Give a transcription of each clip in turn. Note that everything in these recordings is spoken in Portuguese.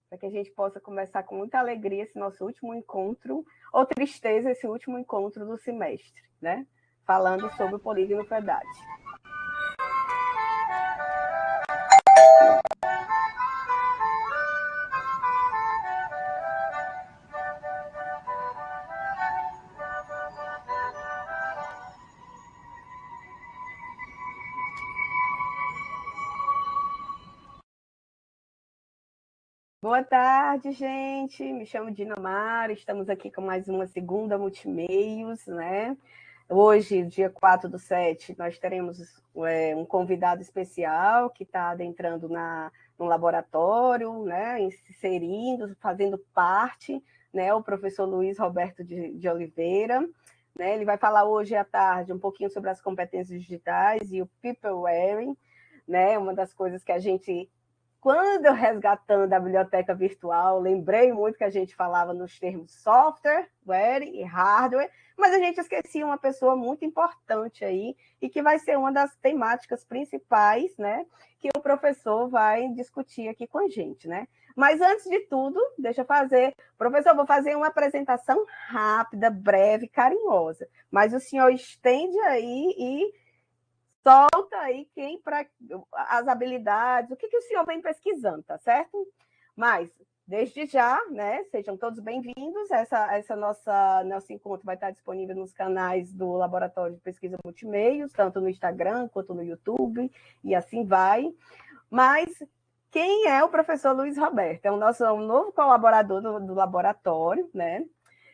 para que a gente possa começar com muita alegria esse nosso último encontro, ou tristeza, esse último encontro do semestre, né? Falando sobre o polígono FEDAD. Boa tarde, gente. Me chamo Dinamara, estamos aqui com mais uma segunda Multimeios, né? Hoje, dia 4/7, nós teremos um convidado especial que está adentrando no laboratório, né? Inserindo, fazendo parte, né? O professor Luiz Roberto de Oliveira, né? Ele vai falar hoje à tarde um pouquinho sobre as competências digitais e o peoplewaring, né? Uma das coisas que a gente... Quando eu resgatando a biblioteca virtual, lembrei muito que a gente falava nos termos software, e hardware, mas a gente esquecia uma pessoa muito importante aí e que vai ser uma das temáticas principais, né, que o professor vai discutir aqui com a gente, né? Mas antes de tudo, deixa eu fazer... Professor, vou fazer uma apresentação rápida, breve, carinhosa, mas o senhor estende aí e solta aí quem para as habilidades, o que o senhor vem pesquisando, tá certo? Mas, desde já, né, sejam todos bem-vindos. Essa nosso encontro vai estar disponível nos canais do Laboratório de Pesquisa Multimeios, tanto no Instagram quanto no YouTube, e assim vai. Mas quem é o professor Luiz Roberto? É um novo colaborador do laboratório, né?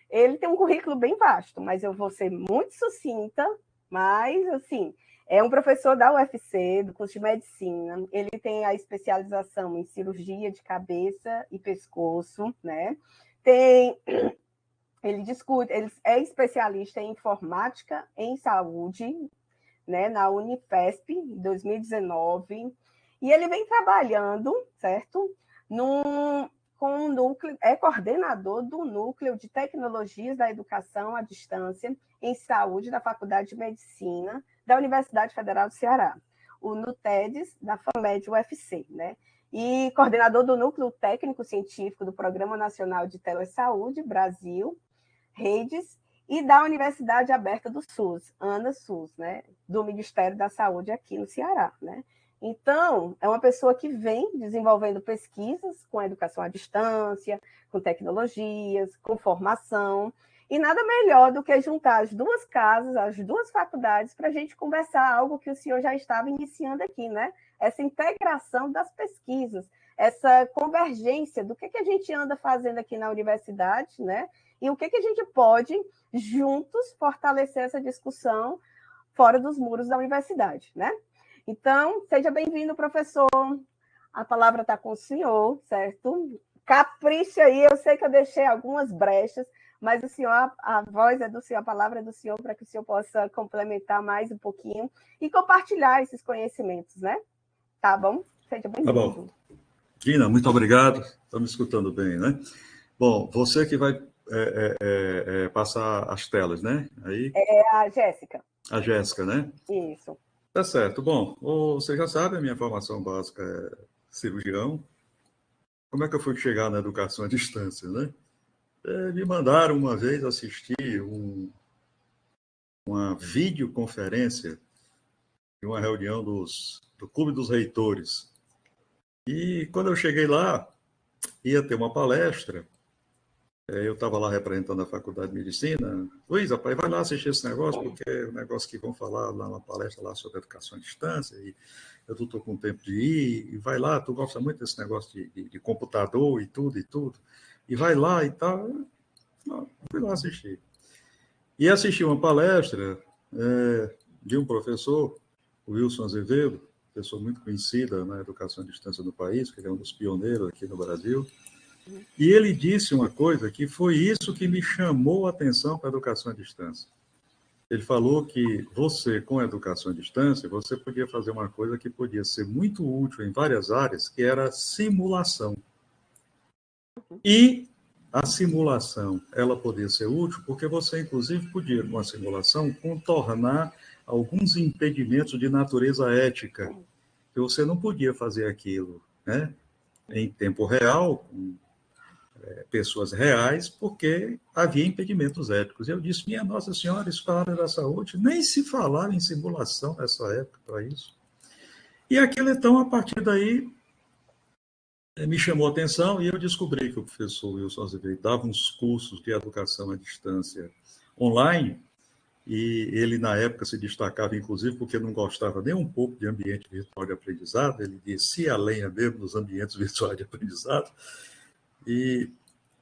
Ele tem um currículo bem vasto, mas eu vou ser muito sucinta, mas, assim... É um professor da UFC, do curso de medicina. Ele tem a especialização em cirurgia de cabeça e pescoço, né? Ele é especialista em informática em saúde, né? Na Unifesp, em 2019. E ele vem trabalhando, certo? Com o núcleo, é coordenador do Núcleo de Tecnologias da Educação à Distância em Saúde da Faculdade de Medicina da Universidade Federal do Ceará, o NUTEDES, da FAMED UFC, né? E coordenador do Núcleo Técnico Científico do Programa Nacional de Telesaúde, Brasil, Redes, e da Universidade Aberta do SUS, ANA-SUS, né? Do Ministério da Saúde aqui no Ceará, né? Então, é uma pessoa que vem desenvolvendo pesquisas com a educação à distância, com tecnologias, com formação, e nada melhor do que juntar as duas casas, as duas faculdades, para a gente conversar algo que o senhor já estava iniciando aqui, né? Essa integração das pesquisas, essa convergência do que a gente anda fazendo aqui na universidade, né? E o que a gente pode, juntos, fortalecer essa discussão fora dos muros da universidade, né? Então, seja bem-vindo, professor. A palavra está com o senhor, certo? Capricha aí, eu sei que eu deixei algumas brechas, mas o senhor, a voz é do senhor, a palavra é do senhor, para que o senhor possa complementar mais um pouquinho e compartilhar esses conhecimentos, né? Tá bom? Seja bem-vindo. Tá bom. Gina, muito obrigado. Estão me escutando bem, né? Bom, você que vai passar as telas, né? Aí... É a Jéssica. A Jéssica, né? Isso. Tá certo. Bom, você já sabe, a minha formação básica é cirurgião. Como é que eu fui chegar na educação à distância, né? Me mandaram uma vez assistir uma videoconferência de uma reunião do Clube dos Reitores. E quando eu cheguei lá, ia ter uma palestra. Eu estava lá representando a Faculdade de Medicina. Luiz, rapaz, vai lá assistir esse negócio, porque é um negócio que vão falar lá na palestra lá sobre educação à distância, e eu estou com tempo de ir, e vai lá, tu gosta muito desse negócio de computador e tudo, e vai lá e tal. Fui lá assistir. E assisti uma palestra de um professor, o Wilson Azevedo, pessoa muito conhecida na educação à distância no país, que ele é um dos pioneiros aqui no Brasil. E ele disse uma coisa que foi isso que me chamou a atenção para a educação à distância. Ele falou que você, com a educação à distância, você podia fazer uma coisa que podia ser muito útil em várias áreas, que era a simulação. E a simulação, ela podia ser útil porque você, inclusive, podia, com a simulação, contornar alguns impedimentos de natureza ética, que você não podia fazer aquilo, né? Em tempo real, pessoas reais, porque havia impedimentos éticos. Eu disse, minha Nossa Senhora, isso para a área da saúde, nem se falava em simulação nessa época para isso. E aquilo, então, a partir daí, me chamou a atenção e eu descobri que o professor Wilson Azevedo dava uns cursos de educação à distância online, e ele, na época, se destacava, inclusive, porque não gostava nem um pouco de ambiente virtual de aprendizado, ele descia a lenha mesmo nos ambientes virtuais de aprendizado, e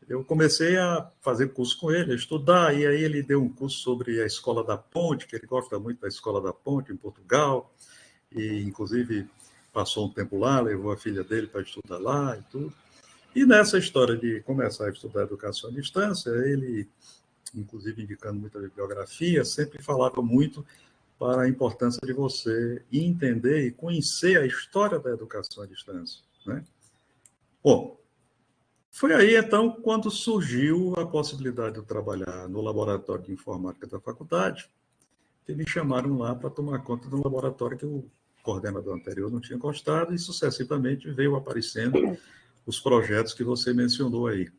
eu comecei a fazer curso com ele, a estudar, e aí ele deu um curso sobre a Escola da Ponte, que ele gosta muito da Escola da Ponte, em Portugal, e, inclusive, passou um tempo lá, levou a filha dele para estudar lá e tudo. E nessa história de começar a estudar educação à distância, ele, inclusive indicando muita bibliografia, sempre falava muito para a importância de você entender e conhecer a história da educação à distância, né? Bom, foi aí, então, quando surgiu a possibilidade de eu trabalhar no laboratório de informática da faculdade, que me chamaram lá para tomar conta do laboratório que o coordenador anterior não tinha gostado, e sucessivamente veio aparecendo os projetos que você mencionou aí.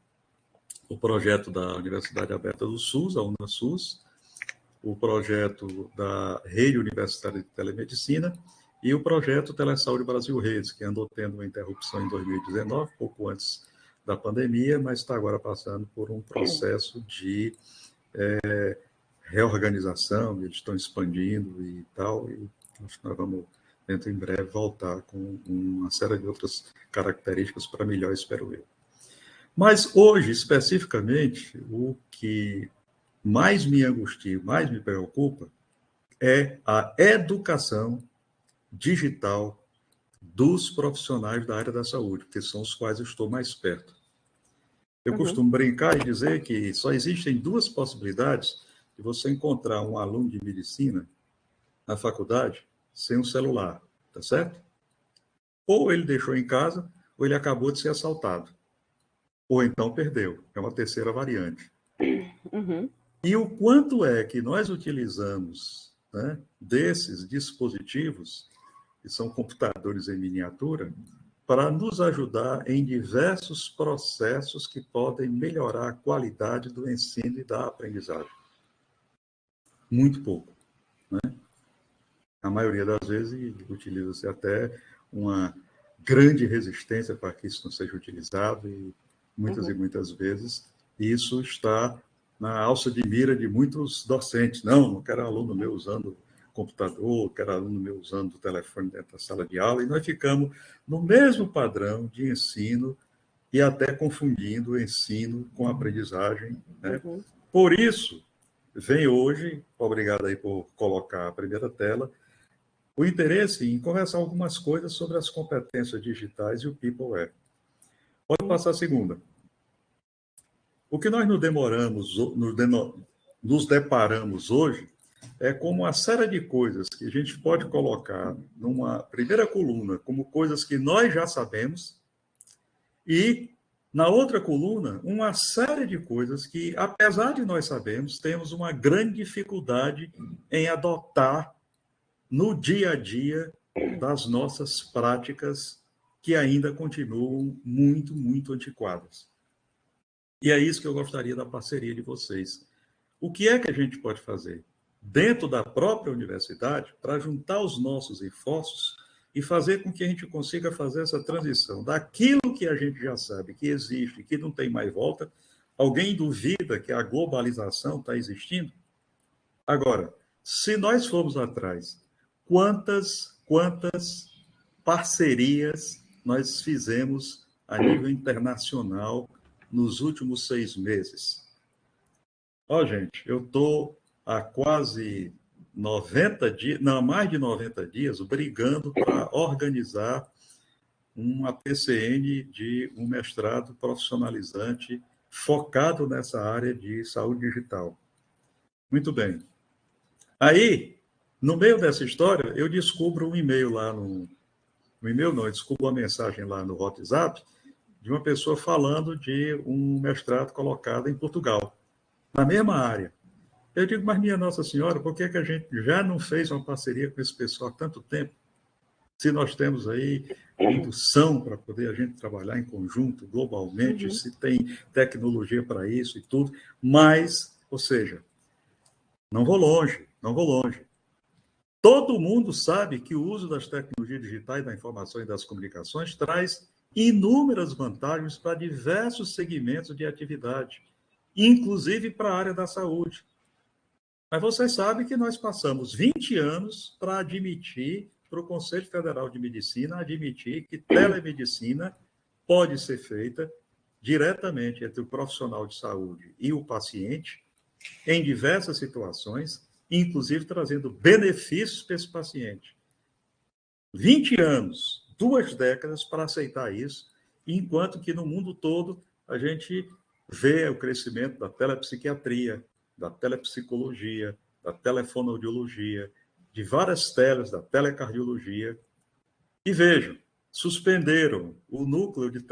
O projeto da Universidade Aberta do SUS, a UNASUS, o projeto da Rede Universitária de Telemedicina e o projeto Telesaúde Brasil Redes, que andou tendo uma interrupção em 2019, pouco antes da pandemia, mas está agora passando por um processo de reorganização, eles estão expandindo e tal, e acho que nós vamos, dentro em breve, voltar com uma série de outras características para melhor, espero eu. Mas hoje, especificamente, o que mais me angustia, mais me preocupa, é a educação digital dos profissionais da área da saúde, que são os quais eu estou mais perto. Eu costumo brincar e dizer que só existem duas possibilidades de você encontrar um aluno de medicina na faculdade sem um celular, tá certo? Ou ele deixou em casa, ou ele acabou de ser assaltado. Ou então perdeu. É uma terceira variante. E o quanto é que nós utilizamos, né, desses dispositivos, que são computadores em miniatura, para nos ajudar em diversos processos que podem melhorar a qualidade do ensino e da aprendizagem. Muito pouco, né? A maioria das vezes utiliza-se até uma grande resistência para que isso não seja utilizado, e muitas vezes isso está na alça de mira de muitos docentes. Não quero aluno meu usando computador, quero aluno meu usando o telefone dentro da sala de aula, e nós ficamos no mesmo padrão de ensino e até confundindo o ensino com a aprendizagem, né? Por isso, vem hoje, obrigado aí por colocar a primeira tela, o interesse em conversar algumas coisas sobre as competências digitais e o Peopleware. Pode passar a segunda. O que nós nos deparamos hoje é com uma série de coisas que a gente pode colocar numa primeira coluna como coisas que nós já sabemos, e na outra coluna uma série de coisas que, apesar de nós sabermos, temos uma grande dificuldade em adotar no dia a dia das nossas práticas, que ainda continuam muito, muito antiquadas. E é isso que eu gostaria da parceria de vocês. O que é que a gente pode fazer dentro da própria universidade para juntar os nossos esforços e fazer com que a gente consiga fazer essa transição daquilo que a gente já sabe que existe, que não tem mais volta? Alguém duvida que a globalização está existindo? Agora, se nós formos atrás, quantas parcerias nós fizemos a nível internacional nos últimos 6 meses? Gente, eu estou há quase 90 dias, não, mais de 90 dias, brigando para organizar uma PCN de um mestrado profissionalizante focado nessa área de saúde digital. Muito bem. Aí, no meio dessa história, eu descubro um e-mail lá no e-mail não, eu descubro uma mensagem lá no WhatsApp de uma pessoa falando de um mestrado colocado em Portugal, na mesma área. Eu digo, mas minha Nossa Senhora, por que a gente já não fez uma parceria com esse pessoal há tanto tempo? se nós temos aí indução para poder a gente trabalhar em conjunto, globalmente, se tem tecnologia para isso e tudo, mas, ou seja, não vou longe, não vou longe. Todo mundo sabe que o uso das tecnologias digitais, da informação e das comunicações traz inúmeras vantagens para diversos segmentos de atividade, inclusive para a área da saúde. Mas vocês sabem que nós passamos 20 anos para admitir, para o Conselho Federal de Medicina admitir que telemedicina pode ser feita diretamente entre o profissional de saúde e o paciente, em diversas situações, inclusive trazendo benefícios para esse paciente. 20 anos, 2 décadas para aceitar isso, enquanto que no mundo todo a gente vê o crescimento da telepsiquiatria, da telepsicologia, da telefonoaudiologia, de várias telas, da telecardiologia. E vejam, suspenderam o núcleo de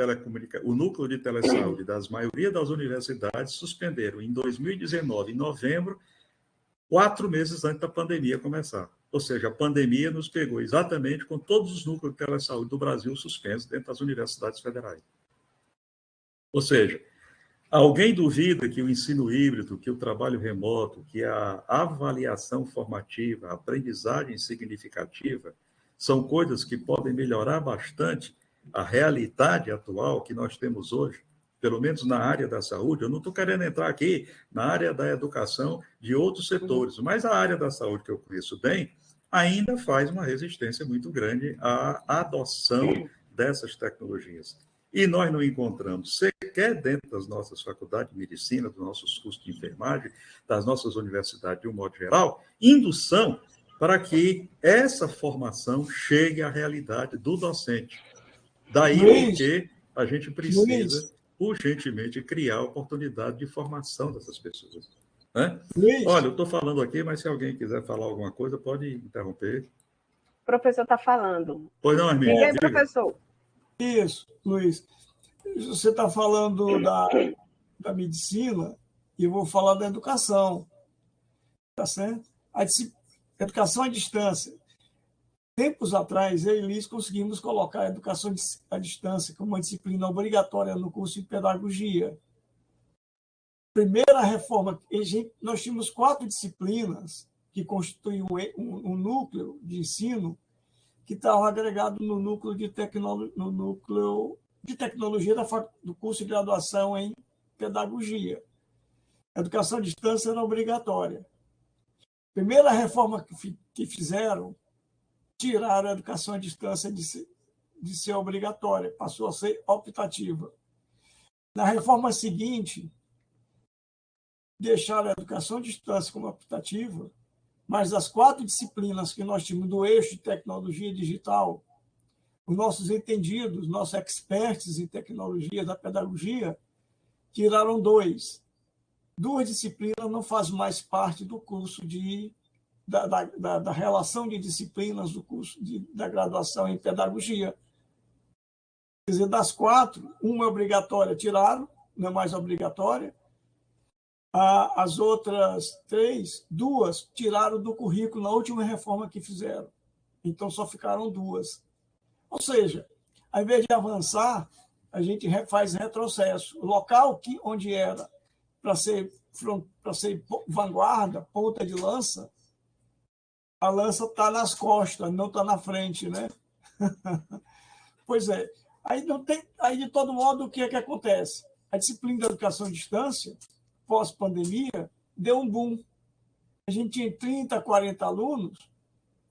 o núcleo de telesaúde das maioria das universidades, suspenderam em 2019, em novembro, 4 meses antes da pandemia começar. Ou seja, a pandemia nos pegou exatamente com todos os núcleos de telesaúde do Brasil suspensos dentro das universidades federais. Ou seja, alguém duvida que o ensino híbrido, que o trabalho remoto, que a avaliação formativa, a aprendizagem significativa, são coisas que podem melhorar bastante a realidade atual que nós temos hoje, pelo menos na área da saúde? Eu não estou querendo entrar aqui na área da educação de outros setores, mas a área da saúde, que eu conheço bem, ainda faz uma resistência muito grande à adoção dessas tecnologias. E nós não encontramos, sequer dentro das nossas faculdades de medicina, dos nossos cursos de enfermagem, das nossas universidades de um modo geral, indução para que essa formação chegue à realidade do docente. Daí porque a gente precisa urgentemente criar oportunidade de formação dessas pessoas. Né? Olha, eu estou falando aqui, mas se alguém quiser falar alguma coisa, pode interromper. O professor está falando. Pois não, Arminio? Diga aí, professor. Isso, Luiz. Você está falando da medicina e eu vou falar da educação. Tá certo? A educação à distância. Tempos atrás, eu e Liz conseguimos colocar a educação à distância como uma disciplina obrigatória no curso de pedagogia. Primeira reforma, nós tínhamos 4 disciplinas que constituíam um núcleo de ensino que estava agregado no núcleo de tecnologia do curso de graduação em pedagogia. A educação à distância era obrigatória. Primeira reforma que fizeram, tiraram a educação à distância de ser obrigatória, passou a ser optativa. Na reforma seguinte, deixaram a educação à distância como optativa, mas das 4 disciplinas que nós tínhamos do eixo de tecnologia digital, os nossos entendidos, nossos experts em tecnologia da pedagogia, tiraram 2. 2 disciplinas não fazem mais parte do curso da relação de disciplinas do curso da graduação em pedagogia. Quer dizer, das 4, uma é obrigatória, tiraram, não é mais obrigatória. As outras 3, 2, tiraram do currículo na última reforma que fizeram. Então, só ficaram 2. Ou seja, ao invés de avançar, a gente faz retrocesso. O local onde era para ser vanguarda, ponta de lança, a lança está nas costas, não está na frente, né? Pois é. Aí, de todo modo, o que é que acontece? A disciplina da educação à distância, pós-pandemia, deu um boom. A gente tinha 30, 40 alunos,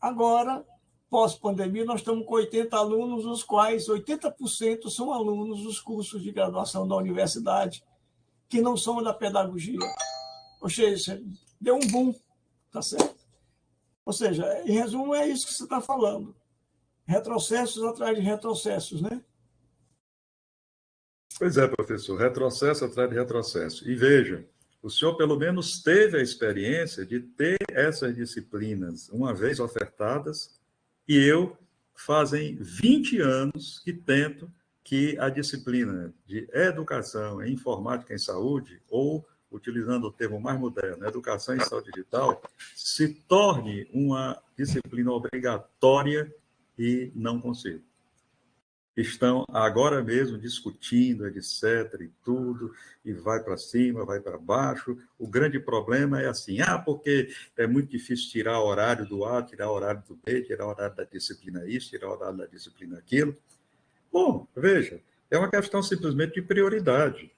agora, pós-pandemia, nós estamos com 80 alunos, os quais 80% são alunos dos cursos de graduação da universidade, que não são da pedagogia. Ou seja, deu um boom, tá certo? Ou seja, em resumo, é isso que você está falando. Retrocessos atrás de retrocessos, né? Pois é, professor, retrocesso atrás de retrocesso. E veja, o senhor pelo menos teve a experiência de ter essas disciplinas uma vez ofertadas, e eu fazem 20 anos que tento que a disciplina de educação em informática em saúde, ou, utilizando o termo mais moderno, educação em saúde digital, se torne uma disciplina obrigatória e não consigo. Estão agora mesmo discutindo, etc., e tudo, e vai para cima, vai para baixo. O grande problema é assim, porque é muito difícil tirar o horário do A, tirar o horário do B, tirar o horário da disciplina isso, tirar o horário da disciplina aquilo. Bom, veja, é uma questão simplesmente de prioridade.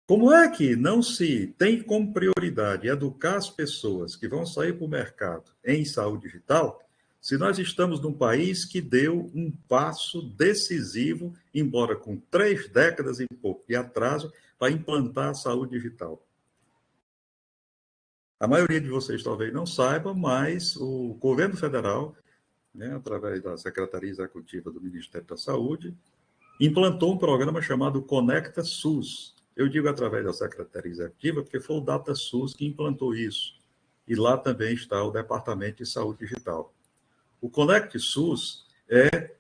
Como é que não se tem como prioridade educar as pessoas que vão sair para o mercado em saúde digital, se nós estamos num país que deu um passo decisivo, embora com 3 décadas e pouco de atraso, para implantar a saúde digital? A maioria de vocês talvez não saiba, mas o governo federal, né, através da Secretaria Executiva do Ministério da Saúde, implantou um programa chamado Conecta SUS. Eu digo através da Secretaria Executiva, porque foi o DataSUS que implantou isso. E lá também está o Departamento de Saúde Digital. O Conecta SUS é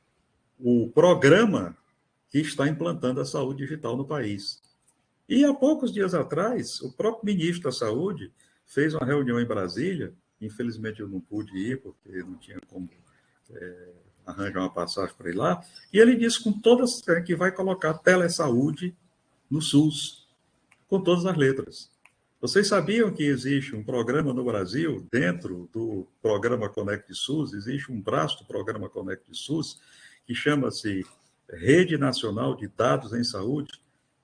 o programa que está implantando a saúde digital no país. E há poucos dias atrás, o próprio ministro da Saúde fez uma reunião em Brasília. Infelizmente, eu não pude ir, porque não tinha como arranjar uma passagem para ir lá. E ele disse com todas que vai colocar telesaúde no SUS, com todas as letras. Vocês sabiam que existe um programa no Brasil, dentro do programa Conecta SUS, existe um braço do programa Conecta SUS, que chama-se Rede Nacional de Dados em Saúde,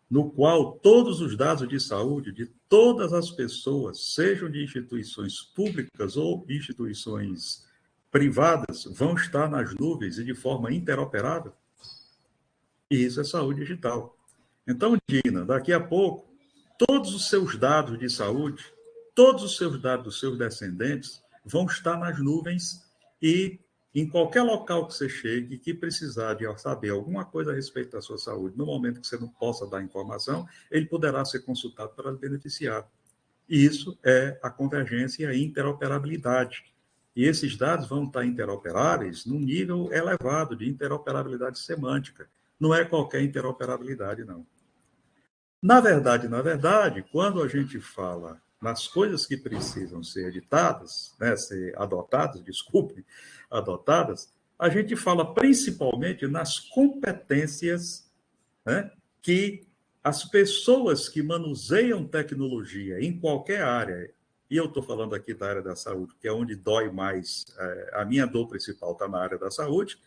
no qual todos os dados de saúde de todas as pessoas, sejam de instituições públicas ou instituições privadas, vão estar nas nuvens e de forma interoperável? E isso é saúde digital. Então, Dina, daqui a pouco, todos os seus dados de saúde, todos os seus dados dos seus descendentes vão estar nas nuvens e em qualquer local que você chegue que precisar de saber alguma coisa a respeito da sua saúde, no momento que você não possa dar informação, ele poderá ser consultado para lhe beneficiar. E isso é a convergência e a interoperabilidade. E esses dados vão estar interoperáveis num nível elevado de interoperabilidade semântica. Não é qualquer interoperabilidade, não. Na verdade, quando a gente fala nas coisas que precisam ser editadas, né, ser adotadas, adotadas, a gente fala principalmente nas competências, né, que as pessoas que manuseiam tecnologia em qualquer área, e eu estou falando aqui da área da saúde, que é onde dói mais, a minha dor principal está na área da saúde,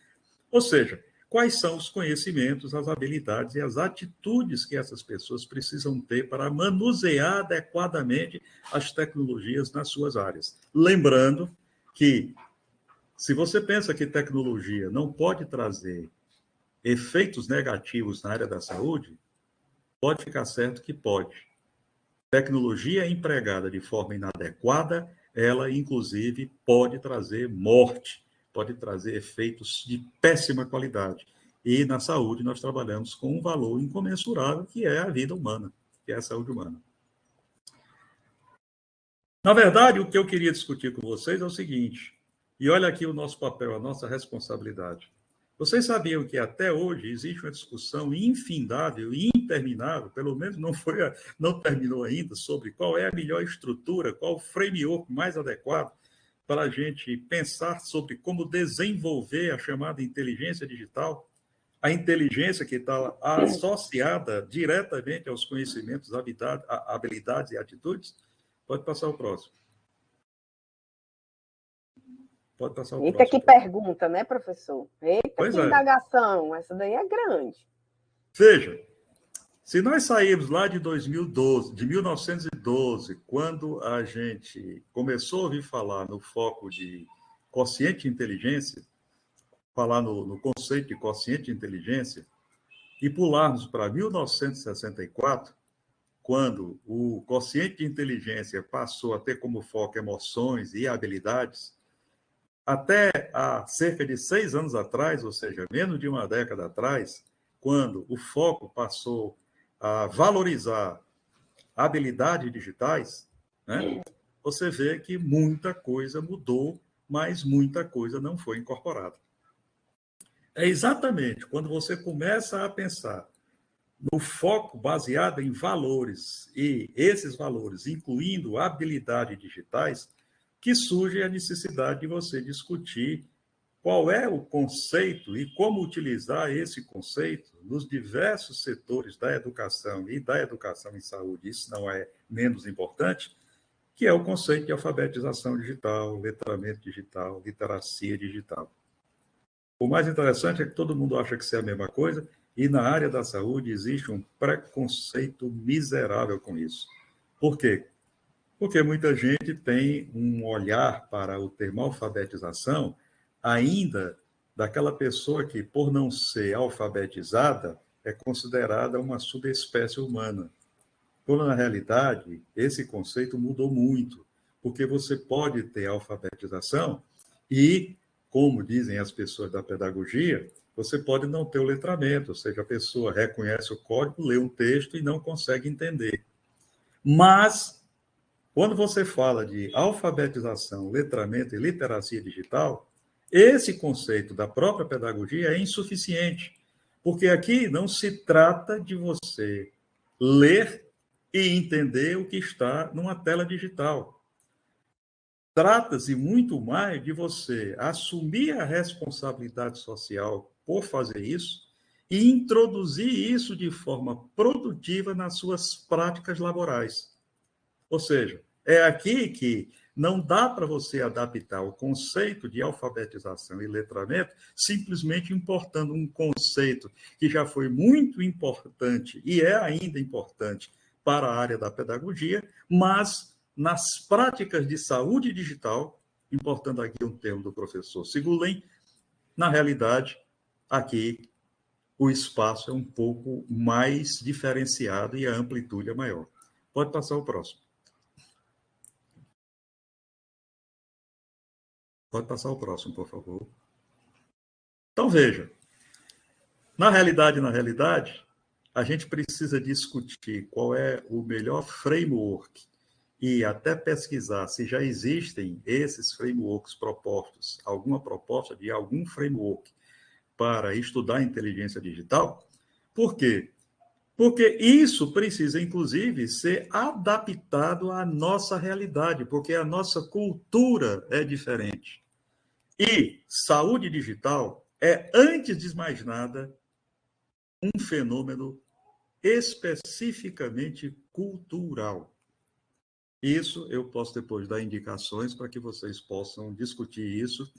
ou seja, quais são os conhecimentos, as habilidades e as atitudes que essas pessoas precisam ter para manusear adequadamente as tecnologias nas suas áreas. Lembrando que, se você pensa que tecnologia não pode trazer efeitos negativos na área da saúde, pode ficar certo que pode. Tecnologia empregada de forma inadequada, ela, inclusive, pode trazer morte, pode trazer efeitos de péssima qualidade. E na saúde nós trabalhamos com um valor incomensurável, que é a vida humana, que é a saúde humana. Na verdade, o que eu queria discutir com vocês é o seguinte, e olha aqui o nosso papel, a nossa responsabilidade. Vocês sabiam que até hoje existe uma discussão infindável e interminável, pelo menos não terminou ainda, sobre qual é a melhor estrutura, qual o framework mais adequado para a gente pensar sobre como desenvolver a chamada inteligência digital, a inteligência que está associada diretamente aos conhecimentos, habilidades e atitudes? Pode passar o próximo. Pode passar o Eita, próximo. que pergunta, né, professor? Eita, pois que indagação. Essa daí é grande. Veja, se nós sairmos lá de 2012, de 1912, quando a gente começou a ouvir falar no foco de quociente de inteligência, falar no conceito de quociente de inteligência, e pularmos para 1964, quando o quociente de inteligência passou a ter como foco emoções e habilidades, até há cerca de 6 anos atrás, ou seja, menos de uma década atrás, quando o foco passou a valorizar habilidades digitais, né, você vê que muita coisa mudou, mas muita coisa não foi incorporada. É exatamente quando você começa a pensar no foco baseado em valores, e esses valores incluindo habilidades digitais, que surge a necessidade de você discutir qual é o conceito e como utilizar esse conceito nos diversos setores da educação e da educação em saúde. Isso não é menos importante, que é o conceito de alfabetização digital, letramento digital, literacia digital. O mais interessante é que todo mundo acha que isso é a mesma coisa, e na área da saúde existe um preconceito miserável com isso. Por quê? Porque muita gente tem um olhar para o termo alfabetização ainda daquela pessoa que, por não ser alfabetizada, é considerada uma subespécie humana. Quando, na realidade, esse conceito mudou muito, porque você pode ter alfabetização e, como dizem as pessoas da pedagogia, você pode não ter o letramento, ou seja, a pessoa reconhece o código, lê um texto e não consegue entender. Mas, quando você fala de alfabetização, letramento e literacia digital, esse conceito da própria pedagogia é insuficiente, porque aqui não se trata de você ler e entender o que está numa tela digital. Trata-se muito mais de você assumir a responsabilidade social por fazer isso e introduzir isso de forma produtiva nas suas práticas laborais. Ou seja, é aqui que não dá para você adaptar o conceito de alfabetização e letramento simplesmente importando um conceito que já foi muito importante e é ainda importante para a área da pedagogia, mas nas práticas de saúde digital, importando aqui um termo do professor Sigulin, na realidade, aqui o espaço é um pouco mais diferenciado e a amplitude é maior. Pode passar o próximo. Pode passar o próximo, por favor. Então, veja. Na realidade, a gente precisa discutir qual é o melhor framework e até pesquisar se já existem esses frameworks propostos, alguma proposta de algum framework para estudar inteligência digital. Por quê? Porque isso precisa, inclusive, ser adaptado à nossa realidade, porque a nossa cultura é diferente. E saúde digital é, antes de mais nada, um fenômeno especificamente cultural. Isso eu posso depois dar indicações para que vocês possam discutir isso,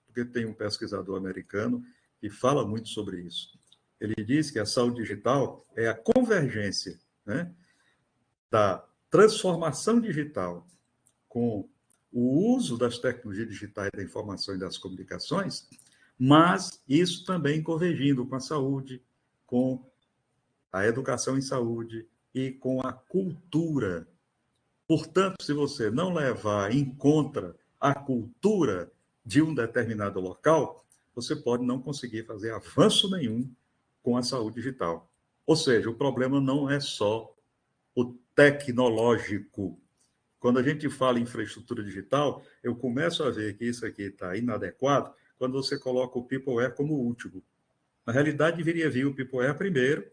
porque tem um pesquisador americano que fala muito sobre isso. Ele diz que a saúde digital é a convergência, né, da transformação digital com o uso das tecnologias digitais da informação e das comunicações, mas isso também convergindo com a saúde, com a educação em saúde e com a cultura. Portanto, se você não levar em conta a cultura de um determinado local, você pode não conseguir fazer avanço nenhum com a saúde digital. Ou seja, o problema não é só o tecnológico. Quando a gente fala em infraestrutura digital, eu começo a ver que isso aqui está inadequado quando você coloca o peopleware como último. Na realidade, deveria vir o peopleware primeiro,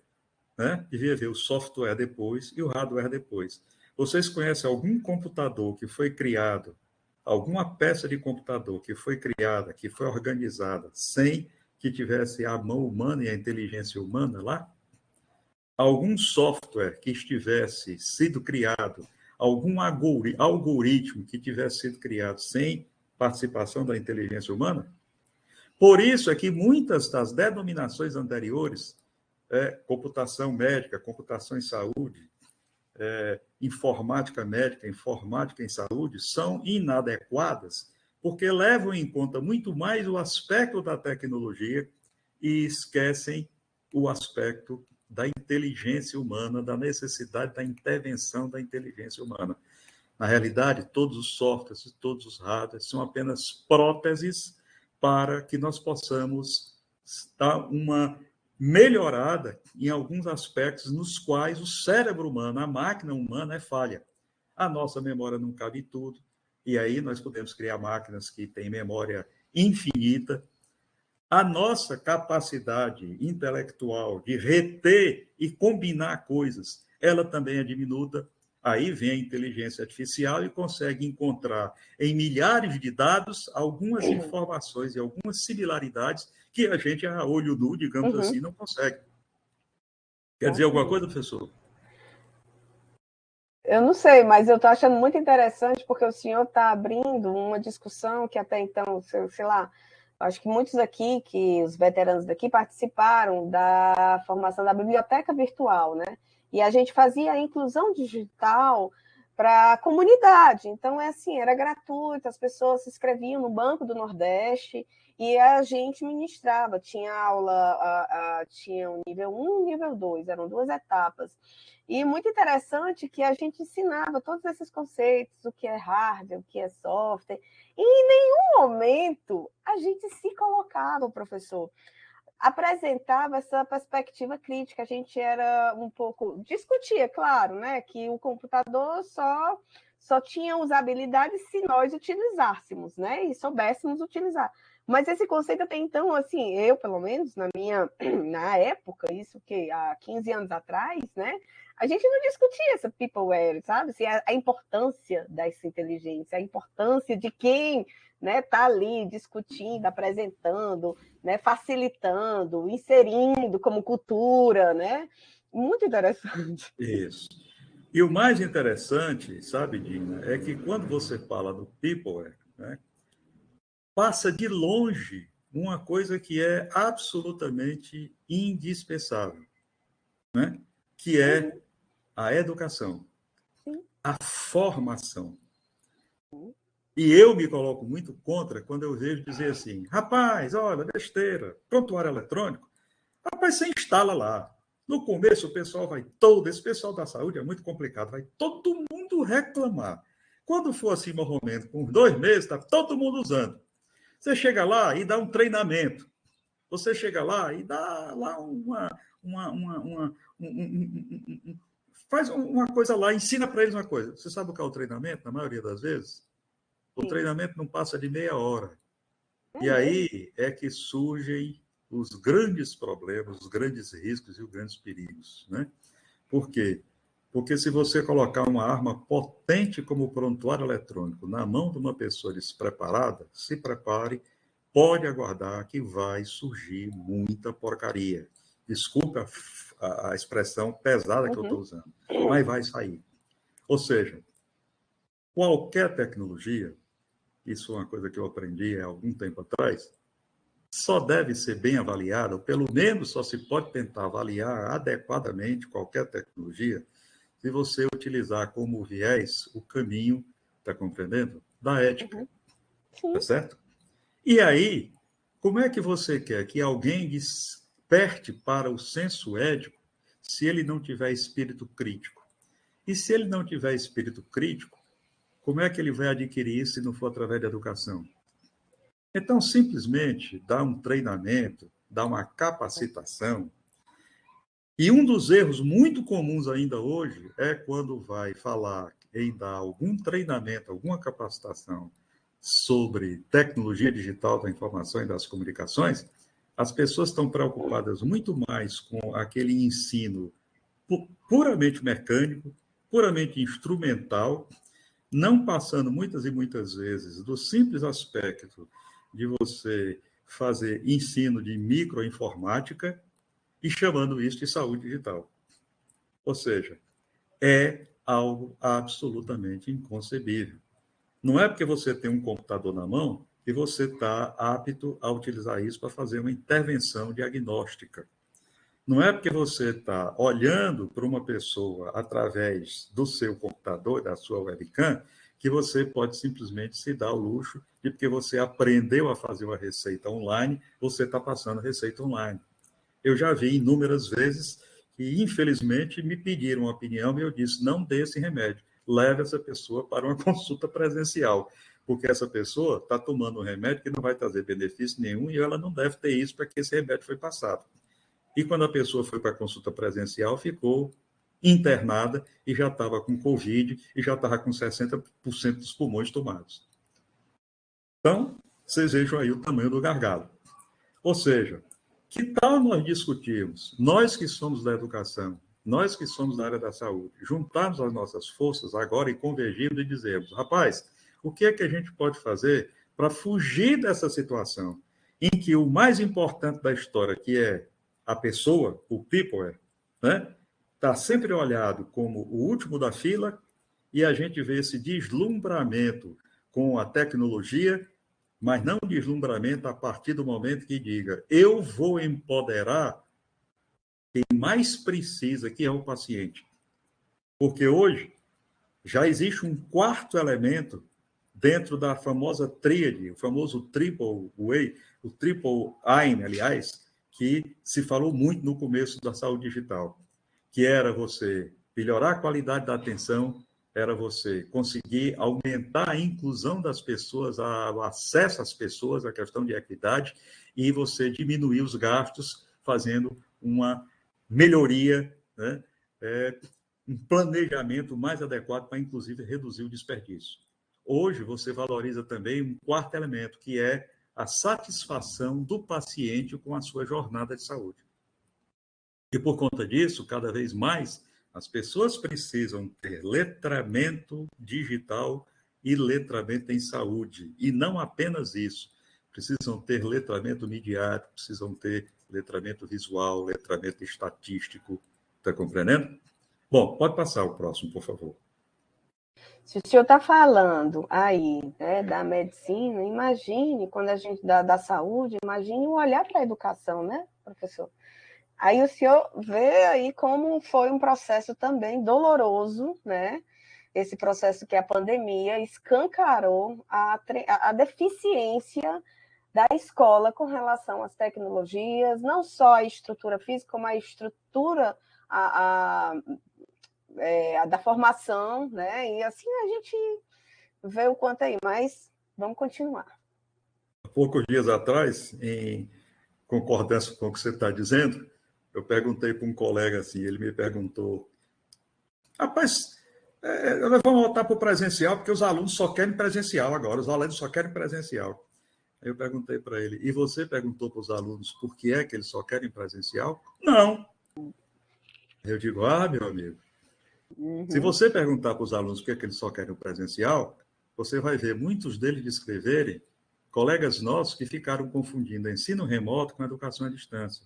né? Devia vir o software depois e o hardware depois. Vocês conhecem algum computador que foi criado, alguma peça de computador que foi criada, que foi organizada, sem que tivesse a mão humana e a inteligência humana lá? Algum software que estivesse sido criado, algum algoritmo que tivesse sido criado sem participação da inteligência humana? Por isso é que muitas das denominações anteriores, computação médica, computação em saúde, informática médica, informática em saúde, são inadequadas, porque levam em conta muito mais o aspecto da tecnologia e esquecem o aspecto da inteligência humana, da necessidade da intervenção da inteligência humana. Na realidade, todos os softwares e todos os hardwares são apenas próteses para que nós possamos dar uma melhorada em alguns aspectos nos quais o cérebro humano, a máquina humana é falha. A nossa memória não cabe em tudo, e aí nós podemos criar máquinas que têm memória infinita. A nossa capacidade intelectual de reter e combinar coisas, ela também é diminuta. Aí vem a inteligência artificial e consegue encontrar em milhares de dados algumas informações e algumas similaridades que a gente, a olho nu, digamos assim, não consegue. Quer dizer alguma coisa, professor? Eu não sei, mas eu estou achando muito interessante porque o senhor está abrindo uma discussão que até então, sei lá, acho que muitos aqui, que os veteranos daqui participaram da formação da biblioteca virtual, né? E a gente fazia a inclusão digital para a comunidade. Então, é assim, era gratuito, as pessoas se inscreviam no Banco do Nordeste e a gente ministrava. Tinha aula, tinha o nível 1 e o nível 2, eram 2 etapas. E muito interessante que a gente ensinava todos esses conceitos, o que é hardware, o que é software, e em nenhum momento a gente se colocava, o professor, apresentava essa perspectiva crítica. A gente era um pouco... Discutia, claro, né, que o computador só tinha usabilidade se nós utilizássemos, né, e soubéssemos utilizar. Mas esse conceito até então, assim, eu, pelo menos, na época, isso que há 15 anos atrás, né, a gente não discutia essa peopleware, sabe? Assim, a importância dessa inteligência, a importância de quem está ali discutindo, apresentando, né, facilitando, inserindo como cultura, né? Muito interessante. Isso. E o mais interessante, sabe, Dina, é que quando você fala do peopleware, né, passa de longe uma coisa que é absolutamente indispensável, né? Que é a educação, a formação. E eu me coloco muito contra quando eu vejo dizer assim, rapaz, olha, besteira, prontuário eletrônico, rapaz, você instala lá. No começo o pessoal vai todo, esse pessoal da saúde é muito complicado, vai todo mundo reclamar. Quando for assim, mais ou menos, com 2 meses, está todo mundo usando. Você chega lá e dá um treinamento. Você chega lá e dá lá faz uma coisa lá, ensina para eles uma coisa. Você sabe o que é o treinamento, na maioria das vezes? O treinamento não passa de meia hora. E aí é que surgem os grandes problemas, os grandes riscos e os grandes perigos. Né? Por quê? Porque se você colocar uma arma potente como o prontuário eletrônico na mão de uma pessoa despreparada, se prepare, pode aguardar que vai surgir muita porcaria. Desculpa a expressão pesada que eu estou usando, mas vai sair. Ou seja, qualquer tecnologia, isso é uma coisa que eu aprendi há algum tempo atrás, só deve ser bem avaliada, ou pelo menos só se pode tentar avaliar adequadamente qualquer tecnologia, se você utilizar como viés o caminho, está compreendendo? Da ética. Tá certo? E aí, como é que você quer que alguém desperte para o senso ético se ele não tiver espírito crítico? E se ele não tiver espírito crítico, como é que ele vai adquirir isso se não for através da educação? Então, simplesmente dar um treinamento, dar uma capacitação. E um dos erros muito comuns ainda hoje é quando vai falar em dar algum treinamento, alguma capacitação sobre tecnologia digital da informação e das comunicações, as pessoas estão preocupadas muito mais com aquele ensino puramente mecânico, puramente instrumental, não passando muitas e muitas vezes do simples aspecto de você fazer ensino de microinformática e chamando isso de saúde digital. Ou seja, é algo absolutamente inconcebível. Não é porque você tem um computador na mão que você está apto a utilizar isso para fazer uma intervenção diagnóstica. Não é porque você está olhando para uma pessoa através do seu computador, da sua webcam, que você pode simplesmente se dar o luxo de, porque você aprendeu a fazer uma receita online, você está passando receita online. Eu já vi inúmeras vezes que, infelizmente, me pediram uma opinião e eu disse, não dê esse remédio, leve essa pessoa para uma consulta presencial, porque essa pessoa está tomando um remédio que não vai trazer benefício nenhum e ela não deve ter isso para que esse remédio foi passado. E quando a pessoa foi para a consulta presencial, ficou internada e já estava com Covid e já estava com 60% dos pulmões tomados. Então, vocês vejam aí o tamanho do gargalo. Ou seja, que tal nós discutirmos, nós que somos da educação, nós que somos da área da saúde, juntarmos as nossas forças agora e convergirmos e dizermos, rapaz, o que é que a gente pode fazer para fugir dessa situação em que o mais importante da história, que é a pessoa, o people, né, está sempre olhado como o último da fila e a gente vê esse deslumbramento com a tecnologia, mas não deslumbramento a partir do momento que diga, eu vou empoderar quem mais precisa, que é o paciente. Porque hoje já existe um quarto elemento dentro da famosa tríade, o famoso triple way, o triple aim, aliás, que se falou muito no começo da saúde digital, que era você melhorar a qualidade da atenção, era você conseguir aumentar a inclusão das pessoas, o acesso às pessoas, a questão de equidade, e você diminuir os gastos, fazendo uma melhoria, né? Um planejamento mais adequado para, inclusive, reduzir o desperdício. Hoje, você valoriza também um quarto elemento, que é a satisfação do paciente com a sua jornada de saúde. E, por conta disso, cada vez mais, as pessoas precisam ter letramento digital e letramento em saúde. E não apenas isso. Precisam ter letramento midiático, precisam ter letramento visual, letramento estatístico. Está compreendendo? Bom, pode passar o próximo, por favor. Se o senhor está falando aí, né, da medicina, imagine, quando a gente da saúde, imagine o olhar para a educação, né, professor? Aí o senhor vê aí como foi um processo também doloroso, né? Esse processo que a pandemia escancarou a deficiência da escola com relação às tecnologias, não só a estrutura física, como a estrutura da formação, né? E assim a gente vê o quanto aí, mas vamos continuar. Há poucos dias atrás, em concordância com o que você está dizendo, eu perguntei para um colega assim, ele me perguntou, rapaz, nós vamos voltar para o presencial, porque os alunos só querem presencial agora, os alunos só querem presencial. Aí eu perguntei para ele, e você perguntou para os alunos por que é que eles só querem presencial? Não. Eu digo, meu amigo, se você perguntar para os alunos por que é que eles só querem o presencial, você vai ver muitos deles descreverem colegas nossos que ficaram confundindo ensino remoto com educação à distância.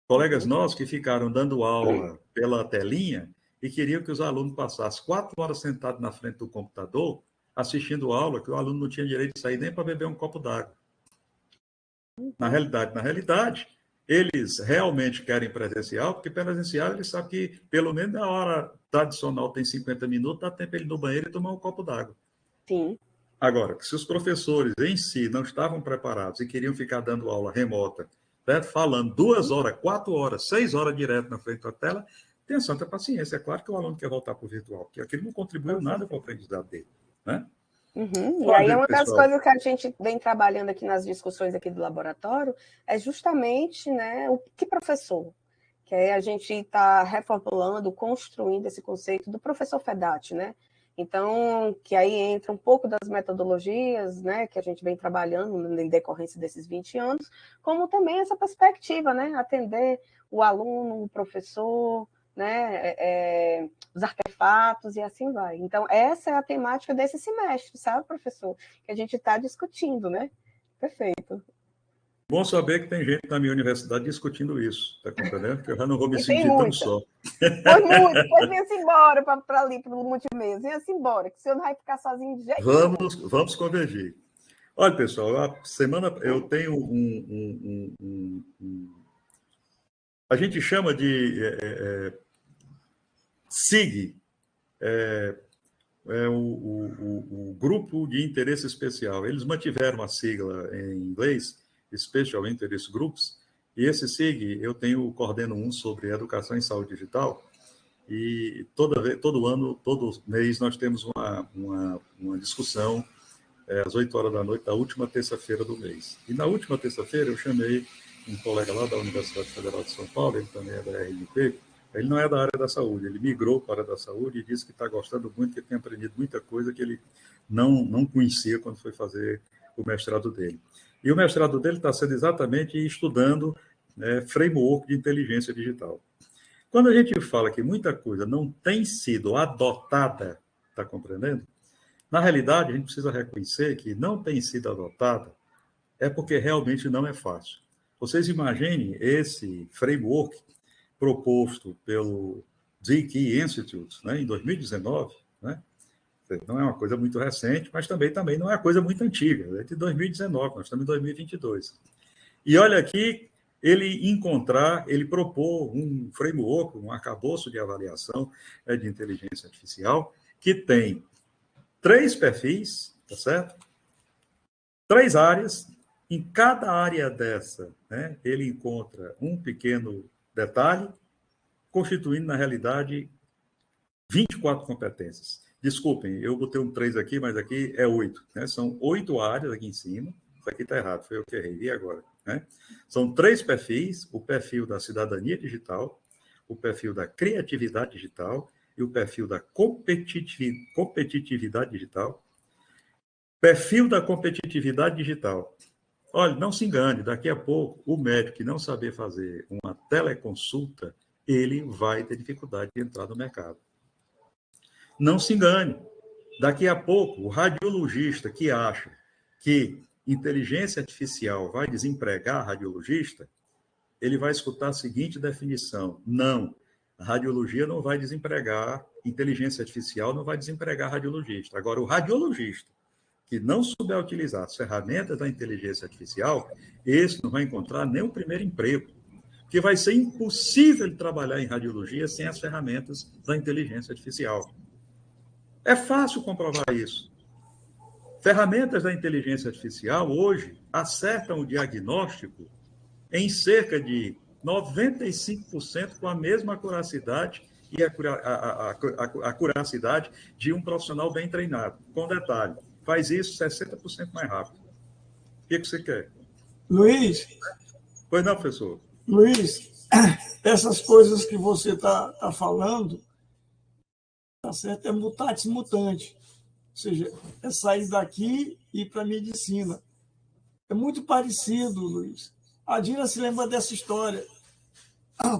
Colegas nossos que ficaram dando aula pela telinha e queriam que os alunos passassem 4 horas sentados na frente do computador, assistindo aula, que o aluno não tinha direito de sair nem para beber um copo d'água. Na realidade, eles realmente querem presencial, porque presencial eles sabem que, pelo menos na hora tradicional, tem 50 minutos, dá tempo ele ir no banheiro e tomar um copo d'água. Sim. Agora, se os professores em si não estavam preparados e queriam ficar dando aula remota, certo? Falando 2 horas, 4 horas, 6 horas direto na frente da tela, tenha santa paciência. É claro que o aluno quer voltar para o virtual, porque aquilo não contribuiu nada para o aprendizado dele, né? E aí uma das coisas que a gente vem trabalhando aqui nas discussões aqui do laboratório é justamente, né, o que professor, que aí a gente está reformulando, construindo esse conceito do professor FEDAT, né? Então, que aí entra um pouco das metodologias, né, que a gente vem trabalhando em decorrência desses 20 anos, como também essa perspectiva, né, atender o aluno, o professor, né, os artefatos e assim vai. Então, essa é a temática desse semestre, sabe, professor? Que a gente está discutindo, né? Perfeito. Bom saber que tem gente na minha universidade discutindo isso, tá compreendendo? Que eu já não vou me sentir tão só. Pois venha-se embora para ali, para o multimês. Venha-se embora, que o senhor não vai ficar sozinho de jeito nenhum. Vamos convergir. Olha, pessoal, a semana eu tenho a gente chama de SIG, o Grupo de Interesse Especial. Eles mantiveram a sigla em inglês, Special Interest Groups, e esse SIG, eu coordeno um sobre educação em saúde digital, e todo ano, todo mês, nós temos uma discussão às 8 horas da noite, da última terça-feira do mês. E na última terça-feira eu chamei um colega lá da Universidade Federal de São Paulo, ele também é da RNP, ele não é da área da saúde, ele migrou para a área da saúde e disse que está gostando muito, que tem aprendido muita coisa que ele não conhecia quando foi fazer o mestrado dele. E o mestrado dele está sendo exatamente estudando framework de inteligência digital. Quando a gente fala que muita coisa não tem sido adotada, está compreendendo? Na realidade, a gente precisa reconhecer que não tem sido adotada é porque realmente não é fácil. Vocês imaginem esse framework proposto pelo Ziki Institute, né, em 2019, né? Não é uma coisa muito recente, mas também não é uma coisa muito antiga, é de 2019, nós estamos em 2022. E olha aqui, ele propôs um framework, um arcabouço de avaliação de inteligência artificial, que tem 3 perfis, tá certo? 3 áreas. Em cada área dessa, né, ele encontra um pequeno detalhe, constituindo, na realidade, 24 competências. Desculpem, eu botei um 3 aqui, mas aqui é 8. Né? São 8 áreas aqui em cima. Isso aqui está errado, foi eu que errei. E agora? Né? São 3 perfis: o perfil da cidadania digital, o perfil da criatividade digital e o perfil da competitividade digital. Perfil da competitividade digital. Olha, não se engane, daqui a pouco, o médico que não saber fazer uma teleconsulta, ele vai ter dificuldade de entrar no mercado. Não se engane, daqui a pouco, o radiologista que acha que inteligência artificial vai desempregar radiologista, ele vai escutar a seguinte definição: não, a radiologia não vai desempregar, inteligência artificial não vai desempregar radiologista. Agora, o radiologista que não souber utilizar as ferramentas da inteligência artificial, esse não vai encontrar nem o primeiro emprego, porque vai ser impossível trabalhar em radiologia sem as ferramentas da inteligência artificial. É fácil comprovar isso. Ferramentas da inteligência artificial hoje acertam o diagnóstico em cerca de 95% com a mesma acuracidade e a curacidade de um profissional bem treinado. Com detalhe, faz isso 60% mais rápido. O que você quer? Luiz? Pois não, professor? Luiz, essas coisas que você está falando, tá certo? É mutatis mutandis. Ou seja, é sair daqui e ir para a medicina. É muito parecido, Luiz. A Dina se lembra dessa história.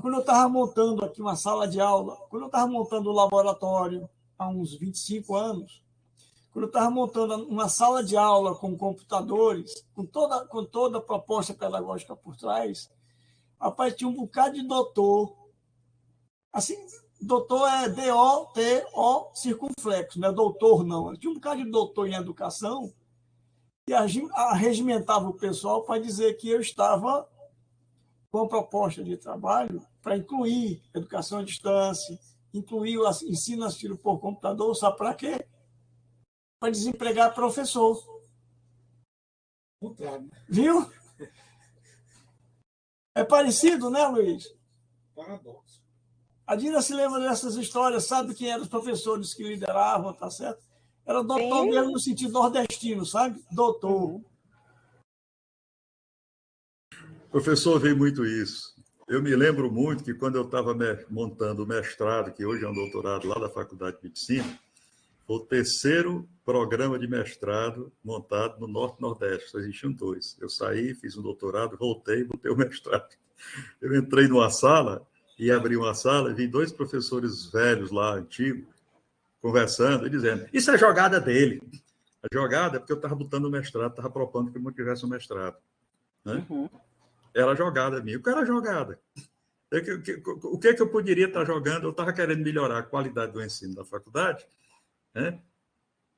Quando eu estava montando aqui uma sala de aula, quando eu estava montando o laboratório há uns 25 anos, quando eu estava montando uma sala de aula com computadores, com toda a proposta pedagógica por trás, rapaz, tinha um bocado de doutor. Assim, doutor é D-O-T-O circunflexo, não é doutor, não. Tinha um bocado de doutor em educação e arregimentava o pessoal para dizer que eu estava com a proposta de trabalho para incluir educação à distância, incluir o ensino assistido por computador, sabe para quê? Para desempregar professor. Viu? É parecido, né, Luiz? Paradoxo. A Dina se lembra dessas histórias, sabe quem eram os professores que lideravam, tá certo? Era doutor Sim. mesmo no sentido nordestino, sabe? Doutor. Uhum. Professor, veio muito isso. Eu me lembro muito que quando eu estava montando o mestrado, que hoje é um doutorado lá da Faculdade de Medicina, foi o 3º programa de mestrado montado no Norte-Nordeste. Só existiam 2. Eu saí, fiz um doutorado, voltei e botei o mestrado. Eu entrei numa sala e abri uma sala e vi 2 professores velhos lá, antigos, conversando e dizendo: isso é jogada dele. A jogada é porque eu estava botando o mestrado, estava propondo que eu tivesse um mestrado. Né? Uhum. Era jogada minha. O que era jogada? O que eu poderia estar jogando? Eu estava querendo melhorar a qualidade do ensino da faculdade, né?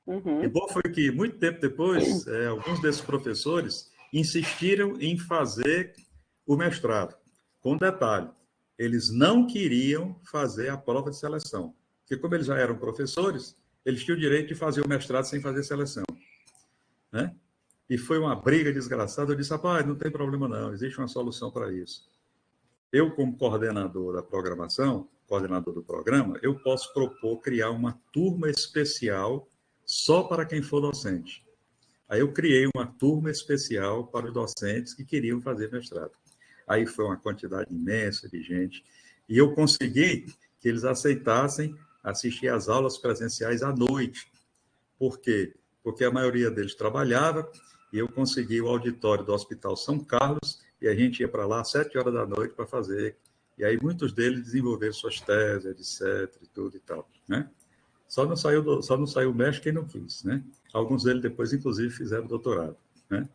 Uhum. E bom foi que, muito tempo depois, alguns desses professores insistiram em fazer o mestrado. Com detalhe, eles não queriam fazer a prova de seleção, porque como eles já eram professores, eles tinham o direito de fazer o mestrado sem fazer seleção. Né? E foi uma briga desgraçada. Eu disse: rapaz, não tem problema não, existe uma solução para isso. Eu, como coordenador da programação, coordenador do programa, eu posso propor criar uma turma especial só para quem for docente. Aí eu criei uma turma especial para os docentes que queriam fazer mestrado. Aí foi uma quantidade imensa de gente, e eu consegui que eles aceitassem assistir às aulas presenciais à noite. Por quê? Porque a maioria deles trabalhava, e eu consegui o auditório do Hospital São Carlos, e a gente ia para lá às 7 horas da noite para fazer E aí muitos deles desenvolveram suas teses, etc, e tudo e tal, né? Só não saiu o mestre quem não quis, né? Alguns deles depois, inclusive, fizeram doutorado, né?